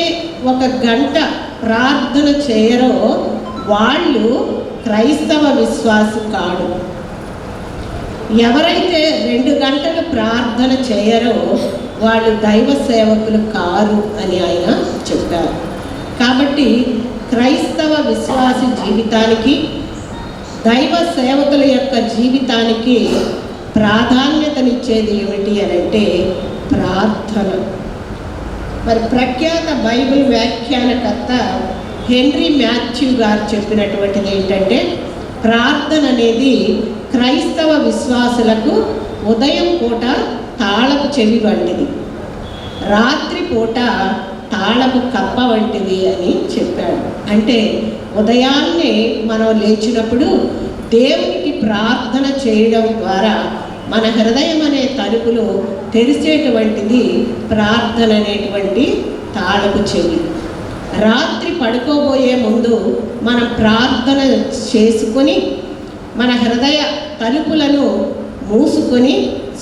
1 గంట ప్రార్థన చేయరో వాళ్ళు క్రైస్తవ విశ్వాసి కాడు. ఎవరైతే 2 గంటలు ప్రార్థన చేయరో వాళ్ళు దైవ సేవకులు కారు అని ఆయన చెప్పారు. కాబట్టి క్రైస్తవ విశ్వాసి జీవితానికి, దైవ సేవకుల యొక్క జీవితానికి ప్రాధాన్యతనిచ్చేది ఏమిటి అని అంటే ప్రార్థన. మరి ప్రఖ్యాత బైబిల్ వ్యాఖ్యానకర్త హెన్రీ మాథ్యూ గారు చెప్పినటువంటిది ఏంటంటే, ప్రార్థన అనేది క్రైస్తవ విశ్వాసులకు ఉదయం పూట తాళపు చెవి వంటిది, రాత్రి పూట తాళపు కప్ప వంటిది అని చెప్పాడు. అంటే ఉదయాన్నే మనం లేచినప్పుడు దేవునికి ప్రార్థన చేయడం ద్వారా మన హృదయం అనే తలుపులు తెరిచేటువంటిది ప్రార్థన అనేటువంటి తాళపు చెవి. రాత్రి పడుకోబోయే ముందు మనం ప్రార్థన చేసుకొని మన హృదయ తలుపులను మూసుకొని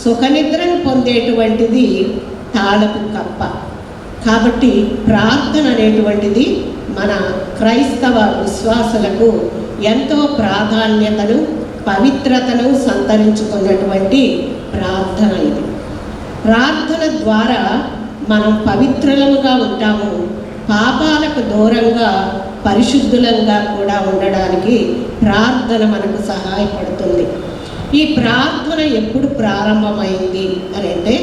సుఖనిద్రను పొందేటువంటిది తాళపు కప్ప. కాబట్టి ప్రార్థన అనేటువంటిది మన క్రైస్తవ విశ్వాసులకు ఎంతో ప్రాధాన్యతను పవిత్రతను సంతరించుకున్నటువంటి ప్రార్థన ఇది. ప్రార్థన ద్వారా మనం పవిత్రులముగా ఉంటాము, పాపాలకు దూరంగా పరిశుద్ధులంగా కూడా ఉండడానికి ప్రార్థన మనకు సహాయపడుతుంది. ఈ ప్రార్థన ఎప్పుడు ప్రారంభమైంది అని అంటే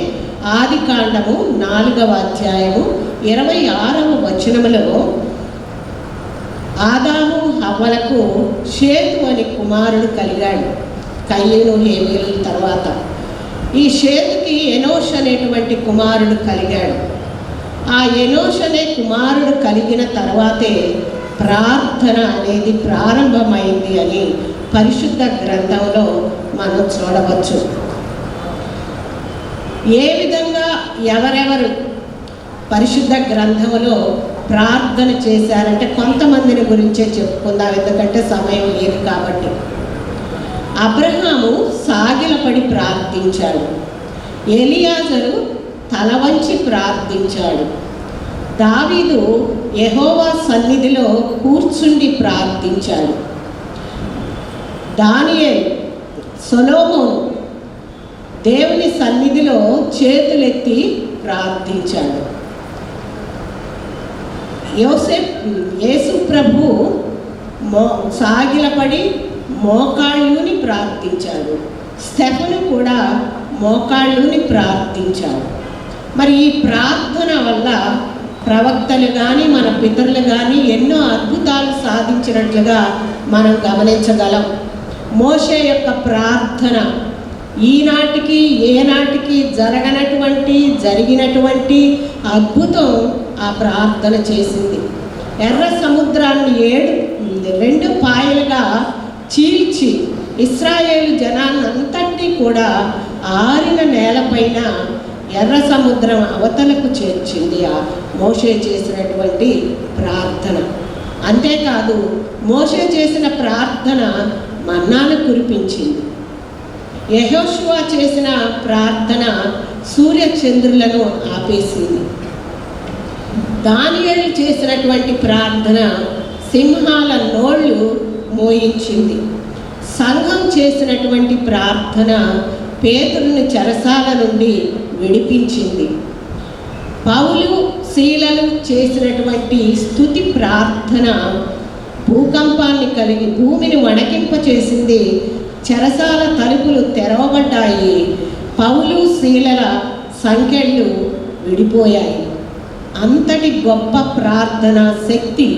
ఆదికాండము 4వ అధ్యాయము 26వ వచనములో ఆదాము హవ్వలకు షేతు అని కుమారుడు కలిగాడు కయ్యను హేబేలు తర్వాత. ఈ షేతుకి ఎనోష్ అనేటువంటి కుమారుడు కలిగాడు. ఆ ఎనోష్ అనే కుమారుడు కలిగిన తర్వాతే ప్రార్థన అనేది ప్రారంభమైంది అని పరిశుద్ధ గ్రంథంలో మనం చూడవచ్చు. ఏ విధంగా ఎవరెవరు పరిశుద్ధ గ్రంథంలో ప్రార్థన చేశారంటే కొంతమందిని గురించే చెప్పుకుందాం, ఎందుకంటే సమయం లేదు కాబట్టి. అబ్రహాము సాగిలపడి ప్రార్థించాడు. ఎలియాజరు తల వంచి ప్రార్థించాడు. దావీదు యెహోవా సన్నిధిలో కూర్చుండి ప్రార్థించాడు. దానియేలు, సొలొమోను దేవుని సన్నిధిలో చేతులెత్తి ప్రార్థించాడు. యేసు ప్రభు సాగిలపడి మోకాళ్ళుని ప్రార్థించాడు. స్టెఫను కూడా మోకాళ్ళుని ప్రార్థించాడు. మరి ఈ ప్రార్థన వల్ల ప్రవక్తలు కానీ మన పితరులు కానీ ఎన్నో అద్భుతాలు సాధించినట్లుగా మనం గమనించగలం. మోషే యొక్క ప్రార్థన ఈనాటికి ఏనాటికి జరిగినటువంటి అద్భుతం ఆ ప్రార్థన చేసింది. ఎర్ర సముద్రాన్ని 2 పాయలుగా చీల్చి ఇశ్రాయేలు జనాన్నంతటినీ కూడా ఆరిన నేలపైన ఎర్ర సముద్రం అవతలకు చేర్చింది ఆ మోషే చేసినటువంటి ప్రార్థన. అంతేకాదు మోషే చేసిన ప్రార్థన మన్నాను కురిపించింది. యెహోషువ చేసిన ప్రార్థన సూర్య చంద్రులను ఆపేసింది. దానియేలు చేసినటువంటి ప్రార్థన సింహాల నోళ్ళు మోయించింది. సంఘం చేసినటువంటి ప్రార్థన పేతురుని చెరసాల నుండి విడిపించింది. పౌలు శీలలు చేసినటువంటి స్తుతి ప్రార్థన భూకంపాన్ని కలిగి భూమిని వణకింపచేసింది. చెరసాల తలుపులు తెరవబడ్డాయి. పౌలు శీలల సంఖ్యలు విడిపోయాయి. అంతటి గొప్ప ప్రార్థన శక్తి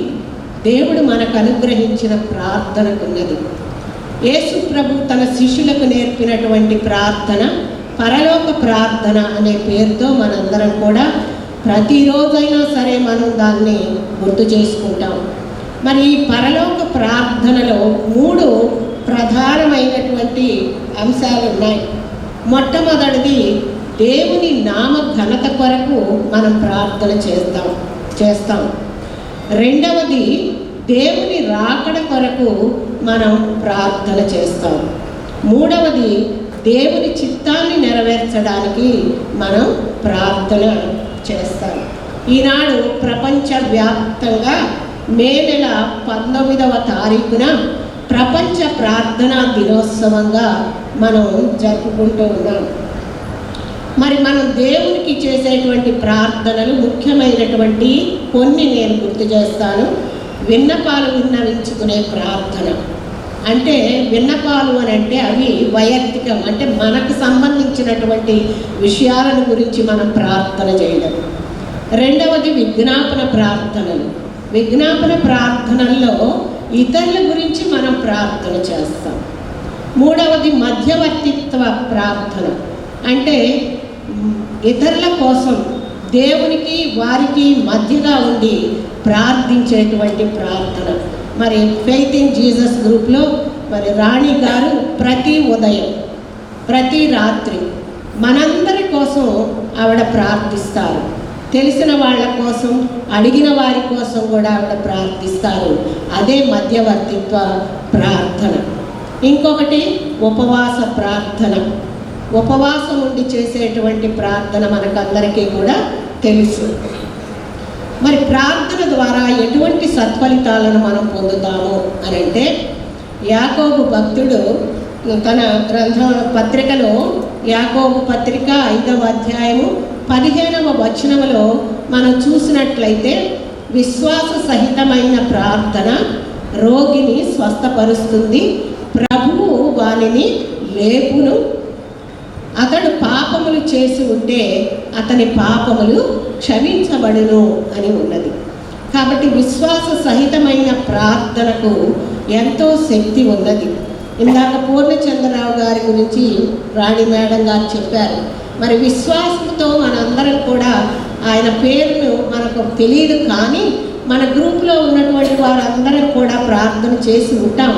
దేవుడు మనకు అనుగ్రహించిన ప్రార్థనకున్నది. యేసు ప్రభు తన శిష్యులకు నేర్పినటువంటి ప్రార్థన పరలోక ప్రార్థన అనే పేరుతో మనందరం కూడా ప్రతిరోజైనా సరే మనం దాన్ని గుర్తు చేసుకుంటాం. మరి ఈ పరలోక ప్రార్థనలో 3 ప్రధానమైనటువంటి అంశాలు ఉన్నాయి. మొట్టమొదటిది దేవుని నామ ఘనత కొరకు మనం ప్రార్థన చేస్తాం. రెండవది దేవుని రాకడ కొరకు మనం ప్రార్థన చేస్తాం. మూడవది దేవుని చిత్తాన్ని నెరవేర్చడానికి మనం ప్రార్థన చేస్తాం. ఈనాడు ప్రపంచవ్యాప్తంగా మే నెల 19వ తారీఖున ప్రపంచ ప్రార్థనా దినోత్సవంగా మనం జరుపుకుంటూ ఉన్నాం. మరి మనం దేవునికి చేసేటువంటి ప్రార్థనలు ముఖ్యమైనటువంటి కొన్ని నేను గుర్తు చేస్తాను. విన్నపాలు విన్నవించుకునే ప్రార్థన అంటే విన్నపాలు అని అంటే అవి వైయక్తికం, అంటే మనకు సంబంధించినటువంటి విషయాలను గురించి మనం ప్రార్థన చేయడం. రెండవది విజ్ఞాపన ప్రార్థనలు. విజ్ఞాపన ప్రార్థనల్లో ఇతరుల గురించి మనం ప్రార్థన చేస్తాం. మూడవది మధ్యవర్తిత్వ ప్రార్థన, అంటే ఇతరుల కోసం దేవునికి వారికి మధ్యగా ఉండి ప్రార్థించేటువంటి ప్రార్థన. మరి ఫెయిత్ ఇన్ జీసస్ గ్రూప్లో మరి రాణి గారు ప్రతి ఉదయం ప్రతి రాత్రి మనందరి కోసం ఆవిడ ప్రార్థిస్తారు. తెలిసిన వాళ్ళ కోసం, అడిగిన వారి కోసం కూడా ఆవిడ ప్రార్థిస్తారు. అదే మధ్యవర్తిత్వ ప్రార్థన. ఇంకొకటి ఉపవాస ప్రార్థన. ఉపవాసం ఉండి చేసేటువంటి ప్రార్థన మనకందరికీ కూడా తెలుసు. మరి ప్రార్థన ద్వారా ఎటువంటి సత్ఫలితాలను మనం పొందుతాము అని అంటే, యాకోబు భక్తుడు తన పత్రికలో యాకోబు పత్రిక 5వ అధ్యాయము 15వ వచనములో మనం చూసినట్లయితే, విశ్వాస సహితమైన ప్రార్థన రోగిని స్వస్థపరుస్తుంది, ప్రభువు వానిని లేపును, అతడు పాపములు చేసి ఉంటే అతని పాపములు క్షమించబడును అని ఉన్నది. కాబట్టి విశ్వాస సహితమైన ప్రార్థనకు ఎంతో శక్తి ఉన్నది. ఇందాక పూర్ణచంద్రరావు గారి గురించి రాణి మేడం గారు చెప్పారు. మరి విశ్వాసంతో మనందరం కూడా, ఆయన పేరును మనకు తెలియదు కానీ మన గ్రూప్లో ఉన్నటువంటి వారందరం కూడా ప్రార్థన చేసి ఉంటాం.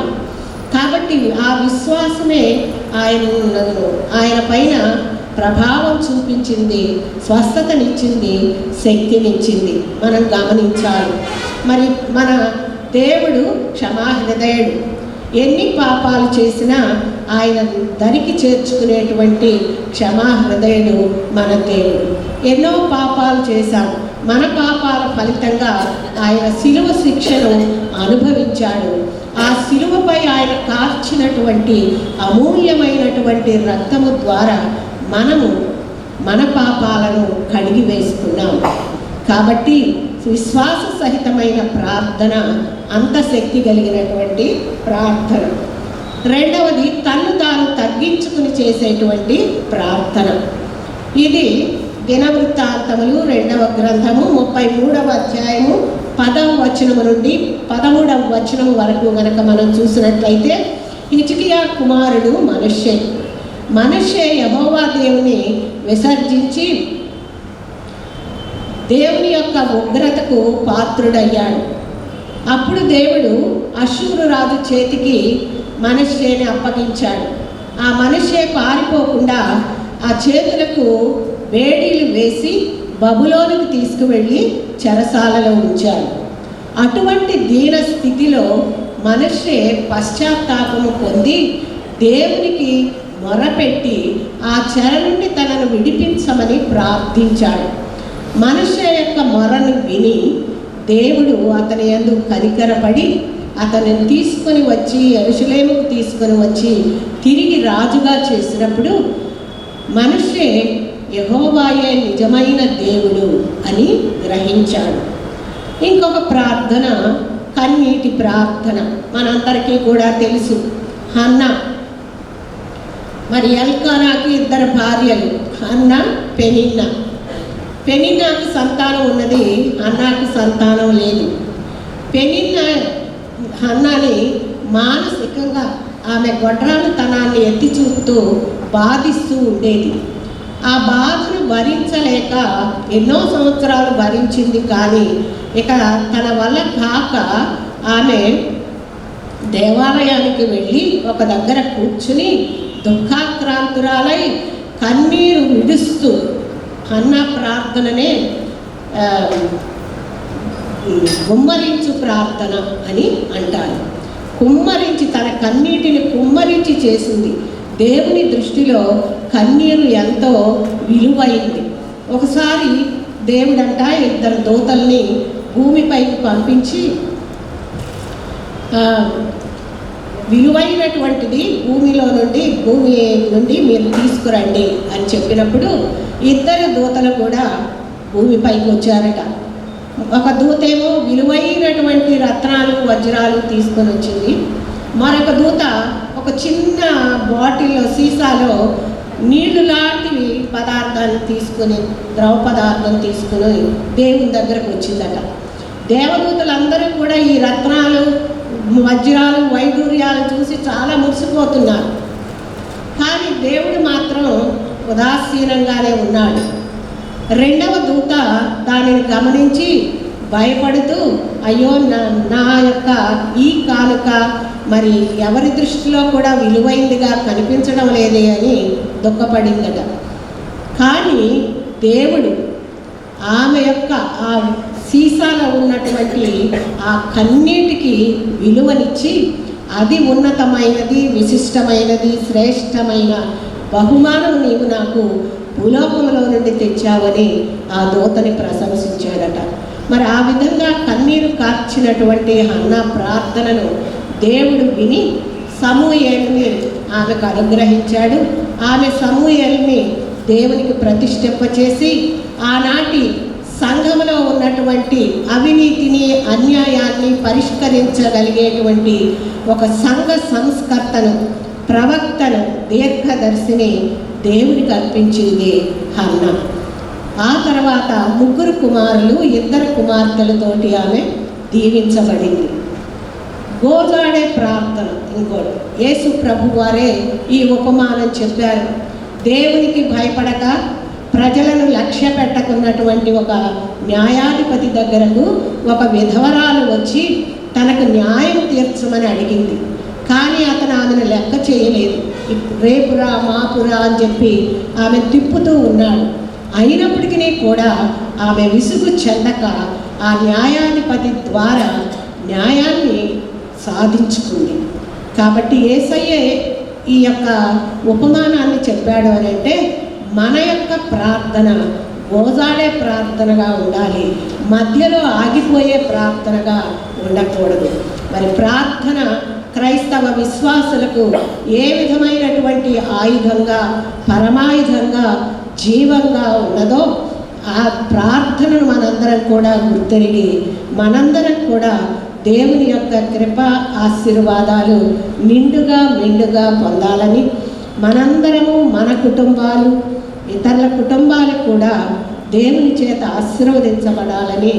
కాబట్టి ఆ విశ్వాసమే ఆయన పైన ప్రభావం చూపించింది, స్వస్థతనిచ్చింది, శక్తినిచ్చింది. మనం గమనించాలి. మరి మన దేవుడు క్షమాహృదయుడు. ఎన్ని పాపాలు చేసినా ఆయన దరికి చేర్చుకునేటువంటి క్షమాహృదయుడు మన దేవుడు. ఎన్నో పాపాలు చేశాం. మన పాపాల ఫలితంగా ఆయన శిలువ శిక్షను అనుభవించాడు. ఆ శిలువపై ఆయన కార్చినటువంటి అమూల్యమైనటువంటి రక్తము ద్వారా మనము మన పాపాలను కడిగి వేసుకున్నాం. కాబట్టి విశ్వాస సహితమైన ప్రార్థన అంత శక్తి కలిగినటువంటి ప్రార్థన. రెండవది, తన్ను తాను తగ్గించుకుని చేసేటువంటి ప్రార్థన. ఇది దినవృత్తాంతములు 2వ గ్రంథము 33వ అధ్యాయము 10వ వచనము నుండి 13వ వచనం వరకు గనక మనం చూసినట్లయితే, హిజ్కియా కుమారుడు మనష్షే యెహోవా దేవుని విసర్జించి దేవుని యొక్క ఉగ్రతకు పాత్రుడయ్యాడు. అప్పుడు దేవుడు అష్షూరు రాజు చేతికి మనష్షేని అప్పగించాడు. ఆ మనష్షే పారిపోకుండా ఆ చేతులకు వేడీలు వేసి బబులోనికి తీసుకువెళ్ళి చెరసాలలో ఉంచాడు. అటువంటి దీన స్థితిలో మనష్షే పశ్చాత్తాపము పొంది దేవునికి మొరపెట్టి ఆ చెర నుండి తనను విడిపించమని ప్రార్థించాడు. మనష్షే యొక్క మొరను విని దేవుడు అతని యందు కనికరపడి అతనిని తీసుకొని వచ్చి యెరూషలేముకు తీసుకొని వచ్చి తిరిగి రాజుగా చేసినప్పుడు మనష్షే యెహోవాయే నిజమైన దేవుడు అని గ్రహించాడు. ఇంకొక ప్రార్థన కన్నీటి ప్రార్థన మనందరికీ కూడా తెలుసు. హన్నా. మరి ఎల్కానాకి 2 భార్యలు, హన్నా, పెనిన్నా. పెనిన్నాకు సంతానం ఉన్నది, హన్నాకు సంతానం లేదు. పెనిన్నా హన్నాని మానసికంగా ఆమె గొడ్రాలుతనాన్ని ఎత్తి చూపుతూ బాధిస్తూ ఉండేది. ఆ బాధను భరించలేక ఎన్నో సంవత్సరాలు భరించింది. కానీ ఇక తన వల్ల కాక ఆమె దేవాలయానికి వెళ్ళి ఒక దగ్గర కూర్చుని దుఃఖాక్రాంతురాలై కన్నీరు విడుస్తూ, హన్నా ప్రార్థననే కుమ్మరించు ప్రార్థన అని అంటారు. కుమ్మరించి తన కన్నీటిని కుమ్మరించి చేసింది. దేవుని దృష్టిలో కన్నీరు ఎంతో విలువైంది. ఒకసారి దేవుడంట 2 దూతల్ని భూమిపైకి పంపించి విలువైనటువంటిది భూమి నుండి మీరు తీసుకురండి అని చెప్పినప్పుడు 2 దూతలు కూడా భూమిపైకి వచ్చారట. ఒక దూతేమో విలువైనటువంటి రత్నాలు, వజ్రాలు తీసుకొని వచ్చింది. మరొక దూత ఒక చిన్న బాటిల్లో, సీసాలో నీళ్లు లాంటివి పదార్థాన్ని తీసుకుని, ద్రవ పదార్థం తీసుకుని దేవుని దగ్గరకు వచ్చిందట. దేవదూతలందరూ కూడా ఈ రత్నాలు, వజ్రాలు, వైడూర్యాలు చూసి చాలా మురిసిపోతున్నారు. కానీ దేవుడు మాత్రం ఉదాసీనంగానే ఉన్నాడు. 2వ దూత దానిని గమనించి భయపడుతూ, అయ్యో నా యొక్క ఈ కానుక మరి ఎవరి దృష్టిలో కూడా విలువైందిగా కనిపించడం లేదే అని దుఃఖపడిందట. కానీ దేవుడు ఆమె యొక్క ఆ సీసాలో ఉన్నటువంటి ఆ కన్నీటికి విలువనిచ్చి అది ఉన్నతమైనది, విశిష్టమైనది, శ్రేష్టమైన బహుమానం నీవు నాకు భూలోకంలో నుండి తెచ్చావని ఆ దూతని ప్రశంసించాడట. మరి ఆ విధంగా కన్నీరు కార్చినటువంటి హన్నా ప్రార్థనను దేవుడు విని సమూయేలుని ఆమెకు అనుగ్రహించాడు. ఆమె సమూయేలుని దేవునికి ప్రతిష్ఠింపచేసి ఆనాటి సంఘంలో ఉన్నటువంటి అవినీతిని, అన్యాయాన్ని పరిష్కరించగలిగేటువంటి ఒక సంఘ సంస్కర్తను, ప్రవక్తను, దీర్ఘదర్శిని దేవునికి అర్పించింది హన్నా. ఆ తర్వాత 3 కుమారులు, 2 కుమార్తెలతోటి ఆమె దీవించబడింది. గోజాడే ప్రార్థన ఇంకోటి యేసు ప్రభు వారే ఈ ఉపమానం చెప్పారు. దేవునికి భయపడక ప్రజలను లక్ష్య పెట్టకున్నటువంటి ఒక న్యాయాధిపతి దగ్గరకు ఒక విధవరాలు వచ్చి తనకు న్యాయం తీర్చమని అడిగింది. కానీ అతను ఆమెను లెక్క చేయలేదు. రేపురా మాపురా అని చెప్పి ఆమె తిప్పుతూ ఉన్నాడు. అయినప్పటికీ కూడా ఆమె విసుగు చెందక ఆ న్యాయాధిపతి ద్వారా న్యాయాన్ని సాధించుకుంది. కాబట్టి యేసయ్యే ఈ యొక్క ఉపమానాన్ని చెప్పాడు అని అంటే మన యొక్క ప్రార్థన గోజాడే ప్రార్థనగా ఉండాలి, మధ్యలో ఆగిపోయే ప్రార్థనగా ఉండకూడదు. మరి ప్రార్థన క్రైస్తవ విశ్వాసులకు ఏ విధమైనటువంటి ఆయుధంగా, పరమాయుధంగా, జీవంగా ఉన్నదో ఆ ప్రార్థనను మనందరం కూడా గుర్తెరిగి మనందరం కూడా దేవుని యొక్క కృప ఆశీర్వాదాలు నిండుగా మెండుగా పొందాలని, మనందరము మన కుటుంబాలు, ఇతరుల కుటుంబాలు కూడా దేవుని చేత ఆశీర్వదించబడాలని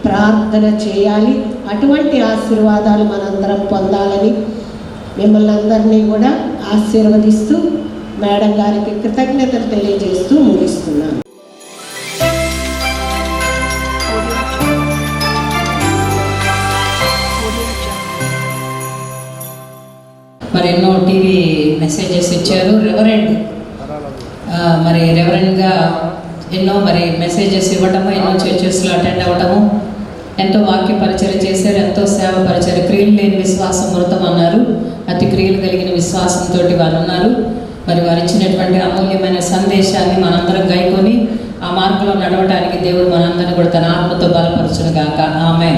ప్రార్థన చేయాలి. అటువంటి ఆశీర్వాదాలు మనందరం పొందాలని మిమ్మల్ని అందరినీ కూడా ఆశీర్వదిస్తూ మేడం గారికి కృతజ్ఞతలు తెలియజేస్తూ ముగిస్తున్నాను. మరి ఎన్నో టీవీ మెసేజెస్ ఇచ్చారు. రెవరెండ్గా ఎన్నో మరి మెసేజెస్ ఇవ్వటము, ఎన్నో చర్చెస్లో అటెండ్ అవ్వటము, ఎంతో వాక్య పరిచయం చేశారు, ఎంతో సేవ పరిచయం. క్రియలు లేని విశ్వాసం మృతం అన్నారు, అతి క్రియలు కలిగిన విశ్వాసంతో వారు ఉన్నారు. మరి వారు ఇచ్చినటువంటి అమూల్యమైన సందేశాన్ని మనందరం గైకొని ఆ మార్గంలో నడవడానికి దేవుడు మనందరినీ కూడా తన ఆత్మతో బలపరచును గాక. ఆమె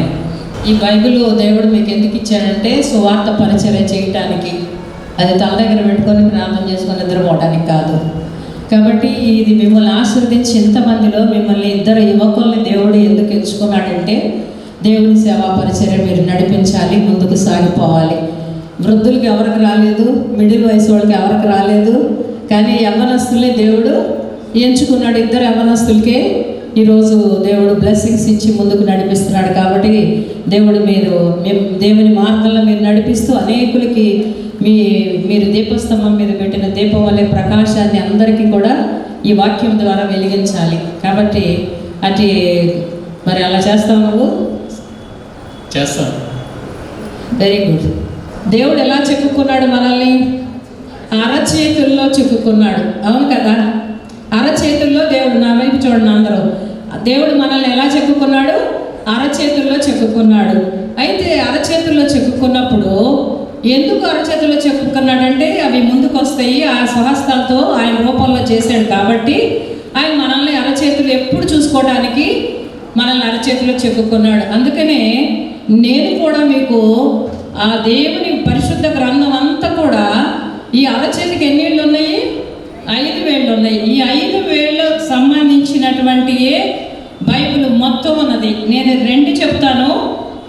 ఈ బైబిల్ దేవుడు మీకు ఎందుకు ఇచ్చాడంటే సువార్త పరిచయం చేయటానికి, అది తల దగ్గర పెట్టుకొని ప్రార్థన చేసుకొని నిద్రపోవడానికి కాదు. కాబట్టి ఇది మిమ్మల్ని ఆశీర్వదించి ఇంతమందిలో మిమ్మల్ని 2 యువకుల్ని దేవుడు ఎందుకు ఎంచుకున్నాడంటే దేవుని సేవా పరిచర్య మీరు నడిపించాలి, ముందుకు సాగిపోవాలి. వృద్ధులకి ఎవరికి రాలేదు, మిడిల్ వయసు వాళ్ళకి ఎవరికి రాలేదు, కానీ యవ్వనస్తుల్ని దేవుడు ఎంచుకున్నాడు. 2 యవ్వనస్తులకే ఈరోజు దేవుడు బ్లెస్సింగ్స్ ఇచ్చి ముందుకు నడిపిస్తున్నాడు. కాబట్టి దేవుడు దేవుని మార్గంలో మీరు నడిపిస్తూ అనేకులకి మీరు దీపస్తంభం మీద పెట్టిన దీపం వల్లే ప్రకాశాన్ని అందరికీ కూడా ఈ వాక్యం ద్వారా వెలిగించాలి. కాబట్టి మరి అలా చేస్తావు నువ్వు? చేస్తాను. Very good. దేవుడు ఎలా చెక్కుకున్నాడు మనల్ని? అరచేతుల్లో చెక్కుకున్నాడు. అవును కదా? అరచేతుల్లో దేవుడు, నా వైపు చూడండి అందరూ, దేవుడు మనల్ని ఎలా చెక్కుకున్నాడు? అరచేతుల్లో చెక్కుకున్నాడు. అయితే అరచేతుల్లో చెక్కుకున్నప్పుడు ఎందుకు అరచేతుల్లో చెక్కుకున్నాడంటే అవి ముందుకు వస్తాయి, ఆ స్వహస్తాలతో ఆయన రూపంలో చేశాడు. కాబట్టి ఆయన మనల్ని అరచేతులు ఎప్పుడు చూసుకోవడానికి మనల్ని అరచేతుల్లో చెక్కుకున్నాడు. అందుకనే నేను కూడా మీకు ఆ దేవుని పరిశుద్ధ గ్రంథం అంతా కూడా ఈ అరచేతికి ఎన్ని వేళ్ళు ఉన్నాయి? 5 వేళ్ళు ఉన్నాయి. ఈ 5 వేళ్ళకు సంబంధించినటువంటి బైబిల్ మొత్తం ఉన్నది. నేను 2 చెప్తాను,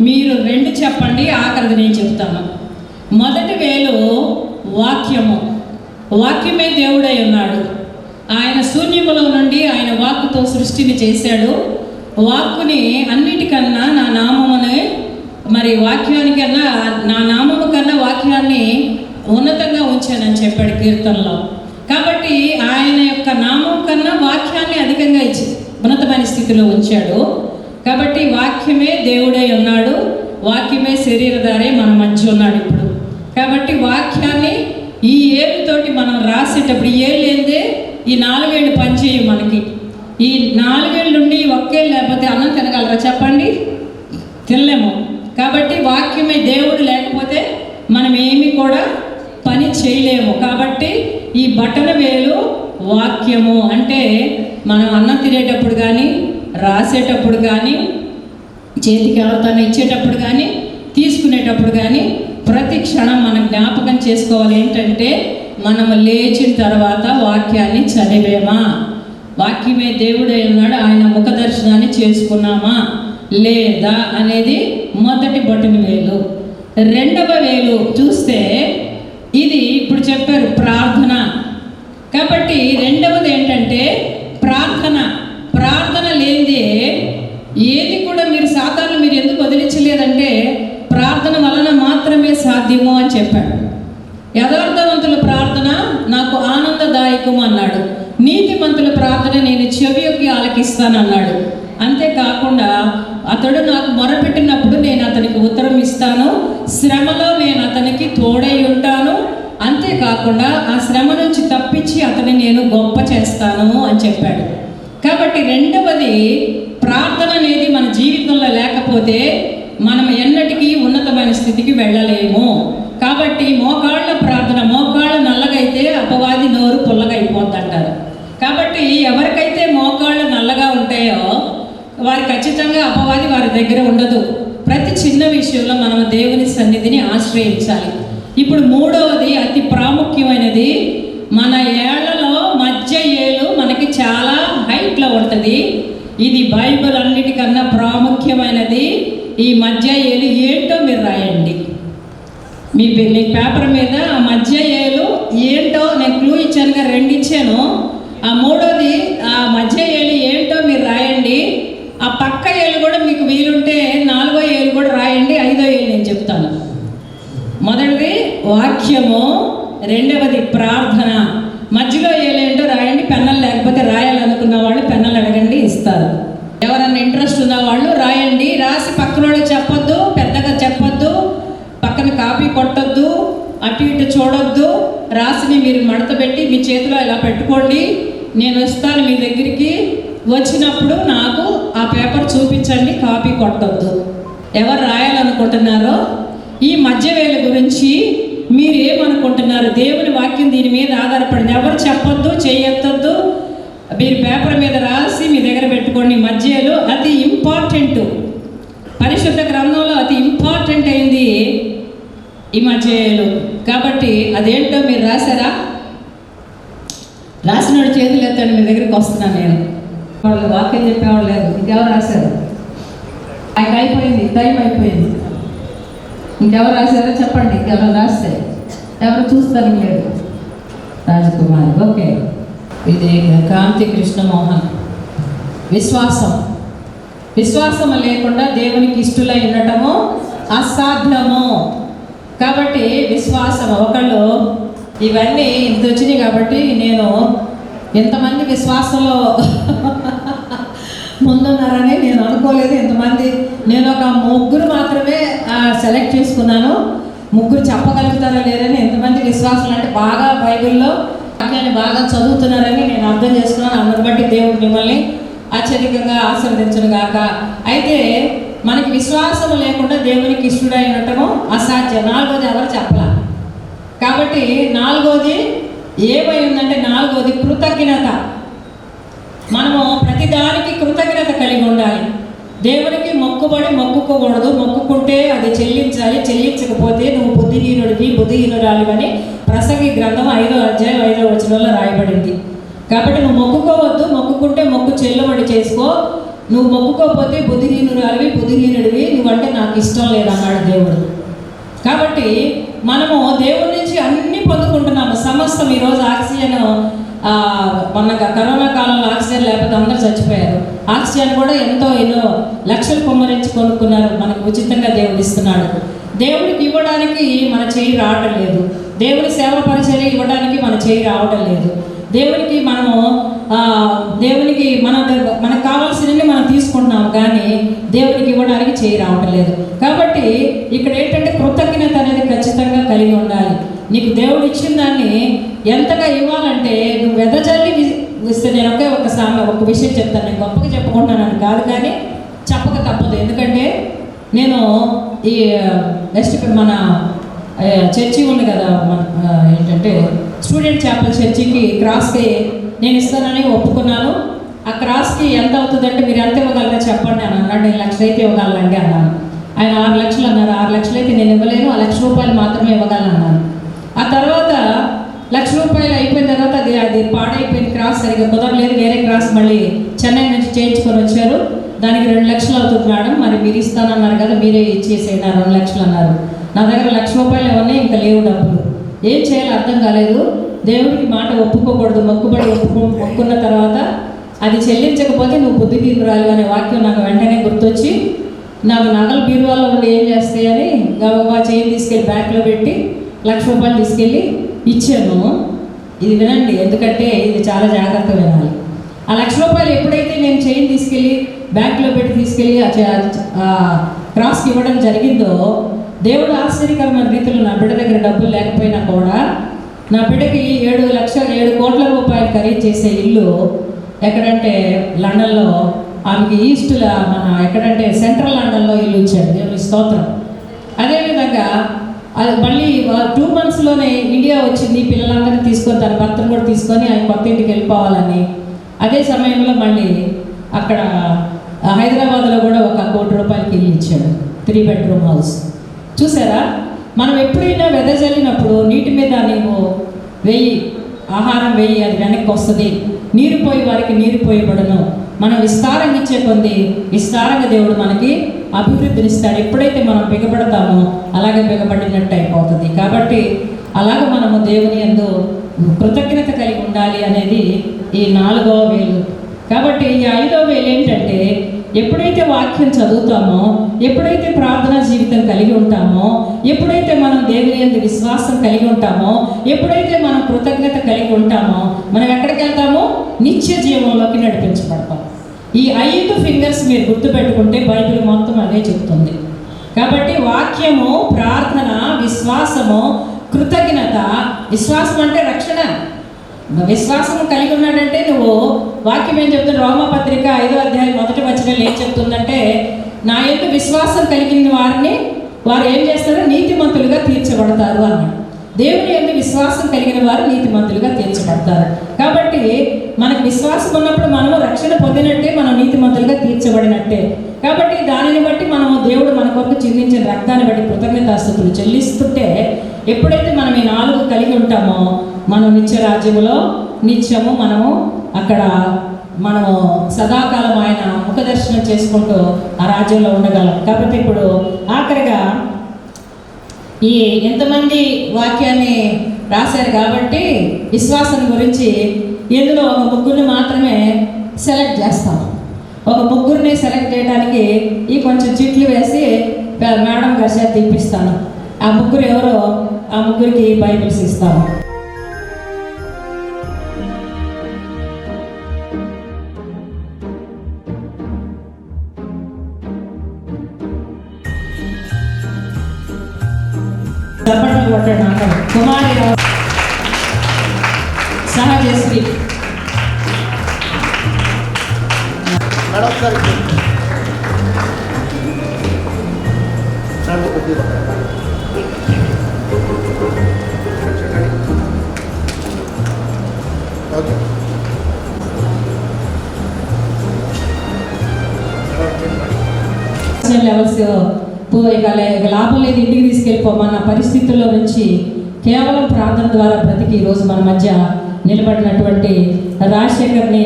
మీరు 2 చెప్పండి, ఆఖరిది నేను చెప్తాను. మొదటి వేలు వాక్యము. వాక్యమే దేవుడై ఉన్నాడు. ఆయన శూన్యములో నుండి ఆయన వాక్కుతో సృష్టిని చేశాడు. వాక్కుని అన్నిటికన్నా నా నామమునే, మరి వాక్యానికన్నా నా నామము కన్నా వాక్యాన్ని ఉన్నతంగా ఉంచానని చెప్పాడు కీర్తనలో. కాబట్టి ఆయన యొక్క నామం కన్నా వాక్యాన్ని అధికంగా ఉన్నతమైన స్థితిలో ఉంచాడు. కాబట్టి వాక్యమే దేవుడై ఉన్నాడు, వాక్యమే శరీరధారే మన మధ్య ఉన్నాడు ఇప్పుడు. కాబట్టి వాక్యాన్ని ఈ ఏలుతోటి మనం రాసేటప్పుడు, ఈ ఏళ్ళు ఏందే ఈ 4 ఏళ్ళు పనిచేయు మనకి. ఈ 4 ఏళ్ళ నుండి ఒక్కేళ్ళు లేకపోతే అన్నం తినగలరా చెప్పండి? తినలేము. కాబట్టి వాక్యమే దేవుడు లేకపోతే మనం ఏమీ కూడా పని చేయలేము. కాబట్టి ఈ బటన వేలు వాక్యము అంటే మనం అన్నం తినేటప్పుడు కానీ, రాసేటప్పుడు కానీ, చేతికి ఎవరితోనే ఇచ్చేటప్పుడు కానీ, తీసుకునేటప్పుడు కానీ ప్రతి క్షణం మనం జ్ఞాపకం చేసుకోవాలి ఏంటంటే మనం లేచిన తర్వాత వాక్యాన్ని చదివేమా, వాక్యమే దేవుడై ఉన్నాడు, ఆయన ముఖ దర్శనాన్ని చేసుకున్నామా లేదా అనేది మొదటి బొటన వేలు. రెండవ వేలు చూస్తే ఇది ఇప్పుడు చెప్పారు ప్రార్థన. కాబట్టి రెండవది ఏంటంటే ప్రార్థన. ప్రార్థన లేనిదే ఏది కూడా మీరు సాతాను మీరు ఎందుకు వదిలించలేదంటే ప్రార్థన వలన మాత్రమే సాధ్యము అని చెప్పాడు. యథార్థవంతుల ప్రార్థన నాకు ఆనందదాయకము అన్నాడు. నీతిమంతుల ప్రార్థన నేను చెవియొక్కి ఆలకిస్తానన్నాడు. అంతేకాకుండా అతడు నాకు మొరపెట్టినప్పుడు నేను అతనికి ఉత్తరం ఇస్తాను, శ్రమలో నేను అతనికి తోడై ఉంటాను, అంతేకాకుండా ఆ శ్రమ నుంచి తప్పించి అతని నేను గొప్ప చేస్తాను అని చెప్పాడు. కాబట్టి రెండవది ప్రార్థన అనేది మన జీవితంలో లేకపోతే మనం ఎన్నటికీ ఉన్నతమైన స్థితికి వెళ్ళలేము. కాబట్టి మోకాళ్ళ ప్రార్థన, మోకాళ్ళు నల్లగైతే అపవాది నోరు పుల్లగా అయిపోద్ది అంటారు. కాబట్టి ఎవరికైతే మోకాళ్ళు నల్లగా ఉంటాయో వారి ఖచ్చితంగా అపవాది వారి దగ్గర ఉండదు. ప్రతి చిన్న విషయంలో మనం దేవుని సన్నిధిని ఆశ్రయించాలి. ఇప్పుడు మూడవది అతి ప్రాముఖ్యమైనది, మన ఏళ్లలో మధ్య ఏలు మనకి చాలా హైట్లో ఉంటుంది. ఇది బైబిల్ అన్నిటికన్నా ప్రాముఖ్యమైనది. ఈ మధ్య ఏలు ఏంటో మీరు రాయండి. మీ పేపర్ మీద ఆ మధ్య ఏలు ఏంటో నేను క్లూ ఇచ్చానుగా, 2 ఇచ్చాను. ఆ మూడోది ఆ మధ్య ఏలు ఏంటో మీరు రాయండి. ఆ పక్క ఏలు కూడా మీకు వీలుంటే 4వ ఏలు కూడా రాయండి. 5వ ఏలు నేను చెప్తాను. మొదటిది వాక్యము, రెండవది ప్రార్థన, మధ్యలో ఏలేంటో రాయండి. పెన్నులు లేకపోతే రాయాలనుకున్న వాళ్ళు పెన్నులు అడగండి, ఇస్తారు. ఎవరన్నా ఇంట్రెస్ట్ ఉన్న వాళ్ళు రాయండి. రాసి పక్కనోడు చెప్పొద్దు, పెద్దగా చెప్పొద్దు, పక్కన కాపీ కొట్టొద్దు, అటు ఇటు చూడొద్దు. రాసిని మీరు మడత పెట్టి మీ చేతిలో ఇలా పెట్టుకోండి. నేను వస్తాను మీ దగ్గరికి, వచ్చినప్పుడు నాకు ఆ పేపర్ చూపించండి, కాపీ కొట్టొద్దు. ఎవరు రాయాలనుకుంటున్నారో ఈ మధ్యవేళ గురించి మీరు ఏమనుకుంటున్నారు? దేవుని వాక్యం దీని మీద ఆధారపడింది. ఎవరు చెప్పొద్దు, చేయొద్దు. మీరు పేపర్ మీద రాసి మీ దగ్గర పెట్టుకోండి. మధ్యలో అతి ఇంపార్టెంట్, పరిశుద్ధ గ్రంథంలో అతి ఇంపార్టెంట్ అయింది ఈ మధ్యలో. కాబట్టి అదేంటో మీరు రాశారా? రాసినోడు చేతులు ఎత్తండి, మీ దగ్గరికి వస్తున్నాను నేను. వాళ్ళు వాక్యం చెప్పేవాళ్ళు లేదు. ఇంకెవరు రాశారు? ఆయనకు అయిపోయింది, టైం అయిపోయింది. ఇంకెవరు రాశారో చెప్పండి. ఇంకెవరు రాస్తే ఎవరు చూస్తారు? లేదు. రాజకుమారి, ఓకే. ఇది కాంతి కృష్ణమోహన్. విశ్వాసం. విశ్వాసం లేకుండా దేవునికి ఇష్టలై ఉండటము అసాధ్యము. కాబట్టి విశ్వాసం. ఒకళ్ళు ఇవన్నీ ఇంత వచ్చినాయి కాబట్టి నేను ఎంతమంది విశ్వాసంలో ముందున్నారని నేను అనుకోలేదు. ఎంతమంది, నేను ఒక 3 మాత్రమే సెలెక్ట్ చేసుకున్నాను. 3 చెప్పగలుగుతారా లేరని. ఎంతమంది విశ్వాసాలు అంటే బాగా బైబిల్లో వాక్యాన్ని బాగా చదువుతున్నారని నేను అర్థం చేసుకున్నాను. అందుని బట్టి దేవుడు మిమ్మల్ని అత్యధికంగా ఆశీర్వదించును గాక. అయితే మనకి విశ్వాసం లేకుండా దేవునికి ఇష్టడై ఉండటము అసాధ్యం. 4వది ఎవరు చెప్పలా. కాబట్టి 4వది ఏమై ఉందంటే 4వది కృతజ్ఞత. మనము ప్రతిదానికి కృతజ్ఞత కలిగి ఉండాలి. దేవునికి మొక్కుబడి మొక్కుకోకూడదు. మొక్కుకుంటే అది చెల్లించాలి. చెల్లించకపోతే నువ్వు బుద్ధిహీనుడివి, బుద్ధిహీనురాలివని ప్రసంగి గ్రంథం 5వ అధ్యాయం 5వ వచనంలో రాయబడింది. కాబట్టి నువ్వు మొక్కుకోవద్దు. మొక్కుకుంటే మొక్కు చెల్లుబడి చేసుకో. నువ్వు మొక్కుకోకపోతే బుద్ధిహీనురాలివి, బుద్ధిహీనుడివి, నువ్వంటే నాకు ఇష్టం లేదన్నాడు దేవుడు. కాబట్టి మనము దేవుడి నుంచి అన్నీ పొందుకుంటున్నాము. సమస్తం ఈరోజు ఆక్సిజన్, మొన్న కరోనా కాలంలో ఆక్సిజన్ లేకపోతే అందరూ చచ్చిపోయారు. ఆక్సిజన్ కూడా ఎన్నో లక్షలు కుమ్మరించి కొనుక్కున్నారు. మనకు ఉచితంగా దేవుడు ఇస్తున్నాడు. దేవుడికి ఇవ్వడానికి మన చేయి రావటం లేదు. దేవుని సేవ పరిచర్య ఇవ్వడానికి మన చేయి రావటం లేదు. దేవునికి మనకు కావాల్సినవి మనం తీసుకుంటున్నాం, కానీ దేవునికి ఇవ్వడానికి చేయి రావటం లేదు. కాబట్టి ఇక్కడ ఏంటంటే కృతజ్ఞత అనేది ఖచ్చితంగా కలిగి ఉండాలి. నీకు దేవుడు ఇచ్చిన దాన్ని ఎంతగా ఇవ్వాలంటే నువ్వు వెదజల్లి ఇస్తే నేను ఒక విషయం చెప్తాను. నేను గొప్పగా చెప్పుకుంటున్నాను కాదు, కానీ చెప్పక తప్పదు. ఎందుకంటే నేను ఈ మన చర్చి ఉంది కదా, ఏంటంటే స్టూడెంట్ చాపల్ చర్చికి క్రాస్కి నేను ఇస్తానని ఒప్పుకున్నాను. ఆ క్రాస్కి ఎంత అవుతుందంటే మీరు ఎంత ఇవ్వగలరా చెప్పండి అని అన్నాడు. 1 లక్షలు అయితే ఇవ్వగలండి అన్నాను. ఆయన 6 లక్షలు అన్నారు. 6 లక్షలు అయితే నేను ఇవ్వలేను, 1 లక్ష రూపాయలు మాత్రమే ఇవ్వగలను అన్నాను. ఆ తర్వాత 1 లక్ష రూపాయలు అయిపోయిన తర్వాత అది పాడైపోయిన క్రాస్ సరిగ్గా కుదరలేదు. వేరే క్రాస్ మళ్ళీ చెన్నై నుంచి చేయించుకొని వచ్చారు. దానికి 2 లక్షలు అవుతుంది మేడం, మరి మీరు ఇస్తానన్నారు కదా, మీరే ఇచ్చేసేయండి 2 లక్షలు అన్నారు. నా దగ్గర 1 లక్ష రూపాయలు ఏమన్నా ఇంకా లేవు డబ్బులు. ఏం చేయాలో అర్థం కాలేదు. దేవుడికి మాట ఒప్పుకోకూడదు, మొక్కుబడి మొక్కున్న తర్వాత అది చెల్లించకపోతే నువ్వు బుద్ధిహీనురాలు అనే వాక్యం నాకు వెంటనే గుర్తొచ్చి నాకు నగలు బీరువాలో ఉండి ఏం చేస్తాయని గబగబా చైన్ తీసుకెళ్ళి బ్యాగ్లో పెట్టి 1 లక్ష రూపాయలు తీసుకెళ్ళి ఇచ్చాను. ఇది వినండి, ఎందుకంటే ఇది చాలా జాగ్రత్తగా వినాలి. ఆ 1 లక్ష రూపాయలు ఎప్పుడైతే నేను చైన్ తీసుకెళ్ళి బ్యాగ్లో పెట్టి తీసుకెళ్ళి క్రాస్కి ఇవ్వడం జరిగిందో, దేవుడు ఆశ్చర్యకరమైన రీతిలో నా బిడ్డ దగ్గర డబ్బులు లేకపోయినా కూడా నా బిడ్డకి 7 కోట్ల రూపాయలు ఖరీదు చేసే ఇల్లు ఎక్కడంటే లండన్లో, ఆమెకి ఈస్ట్లో ఎక్కడంటే సెంట్రల్ లండన్లో ఇల్లు ఇచ్చాడు. దేవుని స్తోత్రం. అదేవిధంగా అది మళ్ళీ 2 monthsలోనే ఇండియా వచ్చింది. పిల్లలందరినీ తీసుకొని తన భర్తను కూడా తీసుకొని ఆయన కొత్త ఇంటికి వెళ్ళిపోవాలని. అదే సమయంలో మళ్ళీ అక్కడ హైదరాబాద్లో కూడా 1 కోటి రూపాయలకి ఇల్లు ఇచ్చాడు, 3 bedroom house. చూసారా, మనం ఎప్పుడైనా వెదజల్లినప్పుడు నీటి మీద నీవు వెయ్యి, ఆహారం వెయ్యి, అది వెనక్కి వస్తుంది. నీరు పోయి వారికి నీరు పోయబడను. మనం విస్తారంగా ఇచ్చే కొంది విస్తారంగా దేవుడు మనకి అభివృద్ధినిస్తాడు. ఎప్పుడైతే మనం బిగపడతామో అలాగే బిగపడినట్టు అయిపోతుంది. కాబట్టి అలాగ మనము దేవుని యందు కృతజ్ఞత కలిగి ఉండాలి అనేది ఈ 4వ వేలు. కాబట్టి ఈ 5వ వేలు ఏంటంటే, ఎప్పుడైతే వాక్యం చదువుతామో, ఎప్పుడైతే ప్రార్థనా జీవితం కలిగి ఉంటామో, ఎప్పుడైతే మనం దేవుని యందు విశ్వాసం కలిగి ఉంటామో, ఎప్పుడైతే మనం కృతజ్ఞత కలిగి ఉంటామో, మనం ఎక్కడికి వెళ్తామో నిత్య జీవంలోకి నడిపించబడతాం. ఈ 5 ఫింగర్స్ మీరు గుర్తుపెట్టుకుంటే బైబిల్ మొత్తం అదే చెప్తుంది. కాబట్టి వాక్యము, ప్రార్థన, విశ్వాసము, కృతజ్ఞత. విశ్వాసం అంటే రక్షణ. విశ్వాసం కలిగి ఉన్నాడంటే నువ్వు, వాక్యం ఏం చెప్తుంది? రోమపత్రిక 5వ అధ్యాయం 1వ వచనం ఏం చెప్తుందంటే, నా యొక్క విశ్వాసం కలిగిన వారు ఏం చేస్తారో నీతిమంతులుగా తీర్చబడతారు అన్నాడు. దేవుని యొక్క విశ్వాసం కలిగిన వారు నీతిమంతులుగా తీర్చబడతారు. కాబట్టి మనకు విశ్వాసం ఉన్నప్పుడు మనము రక్షణ పొందినట్టే, మనం నీతిమంతులుగా తీర్చబడినట్టే. కాబట్టి దానిని బట్టి మనము దేవుడు మన కొరకు చిందించిన రక్తాన్ని బట్టి కృతజ్ఞతాస్తుతులు చెల్లిస్తుంటే, ఎప్పుడైతే మనం ఈ 4 కలిగి ఉంటామో మనం నిత్య రాజ్యములో నిత్యము మనము అక్కడ మనము సదాకాలం ఆయన ముఖదర్శనం చేసుకుంటూ ఆ రాజ్యంలో ఉండగలం. కాబట్టి ఇప్పుడు ఆఖరిగా ఈ ఎంతమంది వాక్యాన్ని రాశారు కాబట్టి విశ్వాసం గురించి ఇందులో 1 ముగ్గురిని మాత్రమే సెలెక్ట్ చేస్తాం. 1 ముగ్గురిని సెలెక్ట్ చేయడానికి ఈ కొంచెం చిట్లు వేసి మేడం గారి చేత తీపిస్తాను. ఆ ముగ్గురు ఎవరో ఆ ముగ్గురికి బైబిల్స్ ఇస్తాము. చప్పట్లు కొట్టాడు నాకు. కుమారి సహజశ్రీ. లెవెల్స్ ఇక లాభం లేదు, ఇంటికి తీసుకెళ్ళిపోమన్న పరిస్థితుల్లో నుంచి కేవలం ప్రార్థన ద్వారా బ్రతికి ఈరోజు మన మధ్య నిలబడినటువంటి రాజశేఖర్ని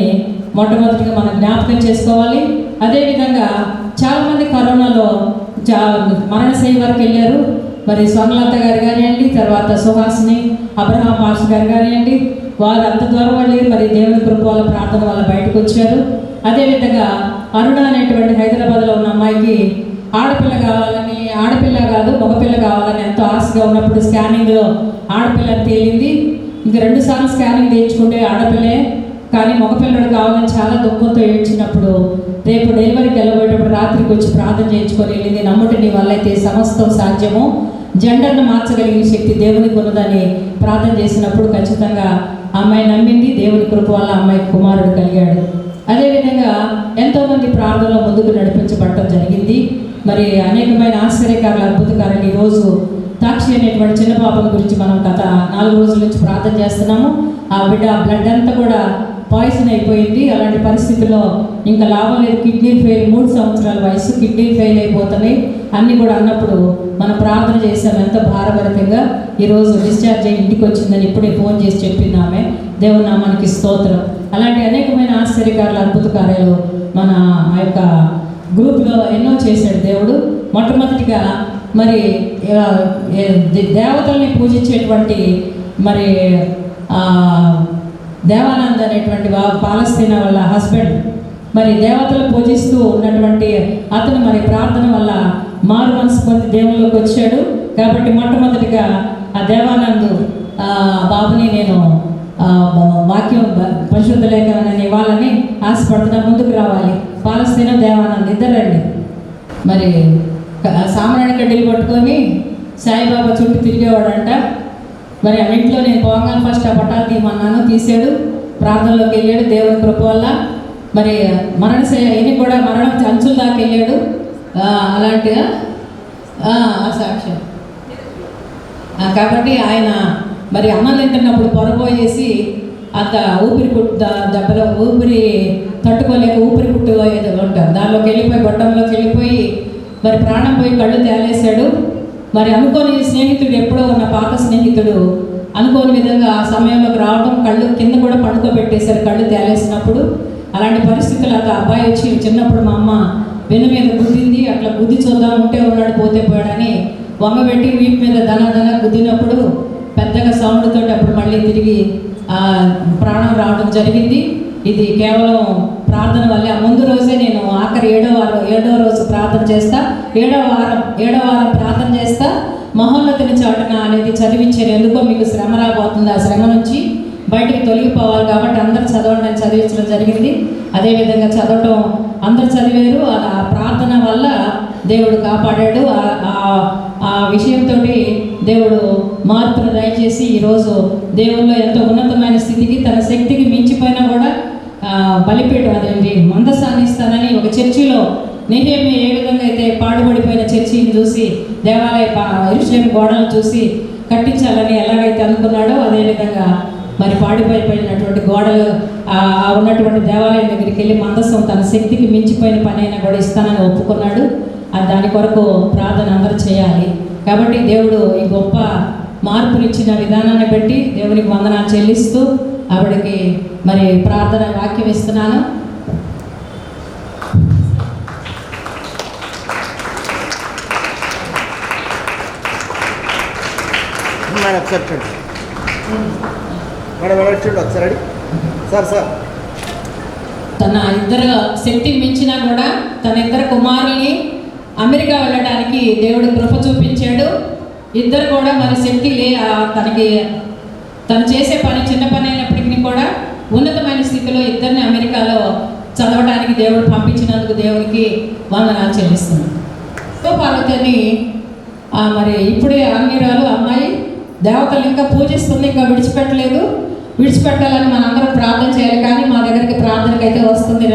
మొట్టమొదటిగా మనం జ్ఞాపకం చేసుకోవాలి. అదేవిధంగా చాలామంది కరోనాలో మరణశయ్య వరకు వెళ్ళారు. మరి స్వర్ణలత గారు కానివ్వండి, తర్వాత సుహాసిని, అబ్రహాం మాస్టర్ గారు కానివ్వండి, వారు అంత దూరం వెళ్ళి మరి దేవుని కృప వల్ల ప్రార్థన వల్ల బయటకు వచ్చారు. అదేవిధంగా అరుణ అనేటువంటి హైదరాబాద్లో ఉన్న అమ్మాయికి ఆడపిల్ల కావాలని, ఆడపిల్ల కాదు మగపిల్ల కావాలని ఎంతో ఆశగా ఉన్నప్పుడు స్కానింగ్లో ఆడపిల్ల తేలింది. ఇంకా 2 సార్లు స్కానింగ్ చేయించుకుంటే ఆడపిల్లే, కానీ మగపిల్లడు కావాలని చాలా దుఃఖంతో ఏడ్చినప్పుడు రేపు డెలివరీకి వెళ్ళబోయేటప్పుడు రాత్రికి వచ్చి ప్రార్థన చేయించుకొని వెళ్ళింది. నమ్ముటి నీ వల్ల అయితే సమస్తం సాధ్యము, జెండర్ను మార్చగలిగిన శక్తి దేవునికి ఉన్నదని ప్రార్థన చేసినప్పుడు ఖచ్చితంగా అమ్మాయి నమ్మింది. దేవుని కృప వల్ల అమ్మాయి కుమారుడు కలిగాడు. అదేవిధంగా ఎంతోమంది ప్రార్థనలో ముందుకు నడిపించబడటం జరిగింది. మరి అనేకమైన ఆశ్చర్యకారులు, అద్భుతకారులు ఈరోజు తాక్షి అనేటువంటి చిన్న పాపల గురించి మనం గత 4 రోజుల నుంచి ప్రార్థన చేస్తున్నాము. ఆ బిడ్డ బ్లడ్ అంతా కూడా పాయిజన్ అయిపోయింది. అలాంటి పరిస్థితుల్లో ఇంకా లాభం లేదు. కిడ్నీ ఫెయిల్, 3 సంవత్సరాల వయసు, కిడ్నీ ఫెయిల్ అయిపోతున్నాయి అన్నీ కూడా అన్నప్పుడు మనం ప్రార్థన చేసాం ఎంత భారభరితంగా. ఈరోజు డిశ్చార్జ్ అయ్యి ఇంటికి వచ్చిందని ఇప్పుడే ఫోన్ చేసి చెప్పింది ఆమె. దేవుని నామానికి స్తోత్రం. అలాంటి అనేకమైన ఆశ్చర్యకారులు, అద్భుత కార్యాలు మన ఆ యొక్క గ్రూప్లో ఎన్నో చేశాడు దేవుడు. మొట్టమొదటిగా మరి దేవతల్ని పూజించేటువంటి మరి దేవానంద్ అనేటువంటి పాలస్తీనా వాళ్ళ హస్బెండ్ మరి దేవతలు పూజిస్తూ ఉన్నటువంటి అతను మరి ప్రార్థన వల్ల మారు మనసు పొంది దేవుళ్ళలోకి వచ్చాడు. కాబట్టి మొట్టమొదటిగా ఆ దేవానంద్ బాబుని నేను వాక్యం పరిశుద్ధ లేఖనాన్ని ఇవ్వాలని ఆశపడుతున్నా. ముందుకు రావాలి. పాలస్తీనా దేవానంద్ ఇద్దరండి. మరి సాంబ్రాణి కడ్డీలు పట్టుకొని సాయిబాబా చుట్టూ తిరిగేవాడంట. మరి ఆ ఇంట్లో నేను పోగానే ఫస్ట్ ఆ పటాలు తీయమన్నాను, తీసాడు. ప్రార్థనలోకి వెళ్ళాడు. దేవుని కృప వల్ల మరి ఈయన కూడా మరణం అంచుల దాకా వెళ్ళాడు. అలాంటి సాక్ష్యం. కాబట్టి ఆయన మరి అన్నం తింటున్నప్పుడు పొరపోయేసి అంత దెబ్బలో ఊపిరి తట్టుకోలేక ఊపిరి కుట్టు ఏదో ఉంటారు, దానిలోకి వెళ్ళిపోయి గొట్టంలోకి వెళ్ళిపోయి మరి ప్రాణం పోయి కళ్ళు తేలేశాడు. మరి అనుకోని స్నేహితుడు, ఎప్పుడో ఉన్న పాత స్నేహితుడు అనుకోని విధంగా ఆ సమయంలోకి రావడం, కళ్ళు కింద కూడా పడుకోబెట్టేశారు కళ్ళు తేలేసినప్పుడు. అలాంటి పరిస్థితులు ఆ అబ్బాయి వచ్చి చిన్నప్పుడు మా అమ్మ వెన్ను మీద గుద్దింది, అట్లా గుద్ది చూద్దాం ఉంటే ఉన్నాడు పోతే పోయాడని వంగబెట్టి వీపు మీద దన గుద్దినప్పుడు పెద్దగా సౌండ్ తోటి అప్పుడు మళ్ళీ తిరిగి ప్రాణం రావడం జరిగింది. ఇది కేవలం ప్రార్థన వల్లే. ముందు రోజే నేను ఆఖరి 7వ రోజు ప్రార్థన చేస్తా, 7వ వారం ప్రార్థన చేస్తా, మహోన్నతిని చాటున అనేది చదివించాను. ఎందుకో మీకు శ్రమ రాబోతుంది, ఆ శ్రమ నుంచి బయటికి తొలగిపోవాలి కాబట్టి అందరు చదవండి అని చదివించడం జరిగింది. అదేవిధంగా చదవటం అందరు చదివారు. ఆ ప్రార్థన వల్ల దేవుడు కాపాడాడు. ఆ విషయంతో దేవుడు మార్పును దయచేసి ఈరోజు దేవుల్లో ఎంతో ఉన్నతమైన స్థితికి, తన శక్తికి మించిపోయినా కూడా బలిపీఠం అదేంటి మందసాన్ని ఇస్తానని ఒక చర్చిలో నెహెమ్యా ఏ విధంగా అయితే పాడుబడిపోయిన చర్చిని చూసి దేవాలయ యెరూషలేము గోడలను చూసి కట్టించాలని ఎలాగైతే అనుకున్నాడో అదేవిధంగా మరి పాడిపోయినటువంటి గోడలు ఉన్నటువంటి దేవాలయం దగ్గరికి వెళ్ళి మందసం తన శక్తికి మించిపోయిన పని అయినా కూడా ఇస్తానని ఒప్పుకున్నాడు. దాని కొరకు ప్రార్థన అందరూ చేయాలి. కాబట్టి దేవుడు ఈ గొప్ప మార్పులు ఇచ్చిన విధానాన్ని బట్టి దేవునికి వందనాలు చెల్లిస్తూ ఆవిడకి మరి ప్రార్థన వాక్యం ఇస్తున్నాను. తన ఇద్దరు శక్తికి మించినా కూడా తన ఇద్దరు కుమారుల్ని అమెరికా వెళ్ళడానికి దేవుడు కృప చూపించాడు. ఇద్దరు కూడా మరి శక్తి తను చేసే పని చిన్న పని అయినప్పటికీ కూడా ఉన్నతమైన స్థితిలో ఇద్దరిని అమెరికాలో చదవడానికి దేవుడు పంపించినందుకు దేవునికి వందనాలు చెల్లిస్తున్నాను. పార్వతిని మరి ఇప్పుడే అన్నిరాలు అమ్మాయి దేవతలు ఇంకా పూజిస్తుంది, ఇంకా విడిచిపెట్టాలని మనందరం ప్రార్థన చేయాలి. కానీ మా దగ్గరికి ప్రార్థనకి అయితే వస్తుంది.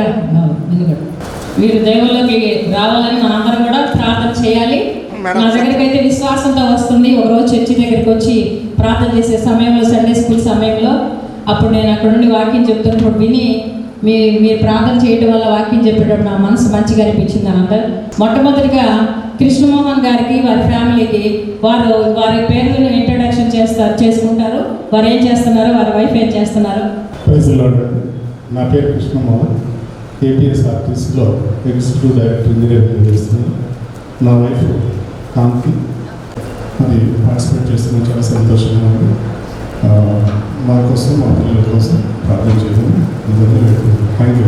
వీరు దేవుళ్ళకి రావాలని మనందరం కూడా ప్రార్థన చేయాలి. మా దగ్గరికి అయితే విశ్వాసంతో వస్తుంది. ఒకరోజు చర్చి దగ్గరికి వచ్చి ప్రార్థన చేసే సమయంలో, సండే స్కూల్ సమయంలో, అప్పుడు నేను అక్కడ నుండి వాక్యం చెప్తున్నప్పుడు విని మీరు ప్రార్థన చేయడం వల్ల వాక్యం చెప్పేటప్పుడు నా మనసు మంచిగా అనిపించింది అని అంటారు. మొట్టమొదటిగా కృష్ణమోహన్ గారికి, వారి ఫ్యామిలీకి వారి పేర్లను ఇంట్రడక్షన్ చేసుకుంటారు. వారు ఏం చేస్తున్నారు, వారి వైఫ్ ఏం చేస్తున్నారు. నా పేరు కృష్ణమోహన్, ఏపీఎస్ఆర్టీసీలో ఎగ్జిక్యూటివ్ డైరెక్టర్ ఇంజనీరింగ్ చేస్తున్నాను. నా వైఫ్ కాంతి అది పార్టిసిపేట్ చేస్తున్న చాలా సంతోషంగా ఉంది. మా కోసం, మా పిల్లల కోసం ప్రార్థన చేయడం థ్యాంక్ యూ.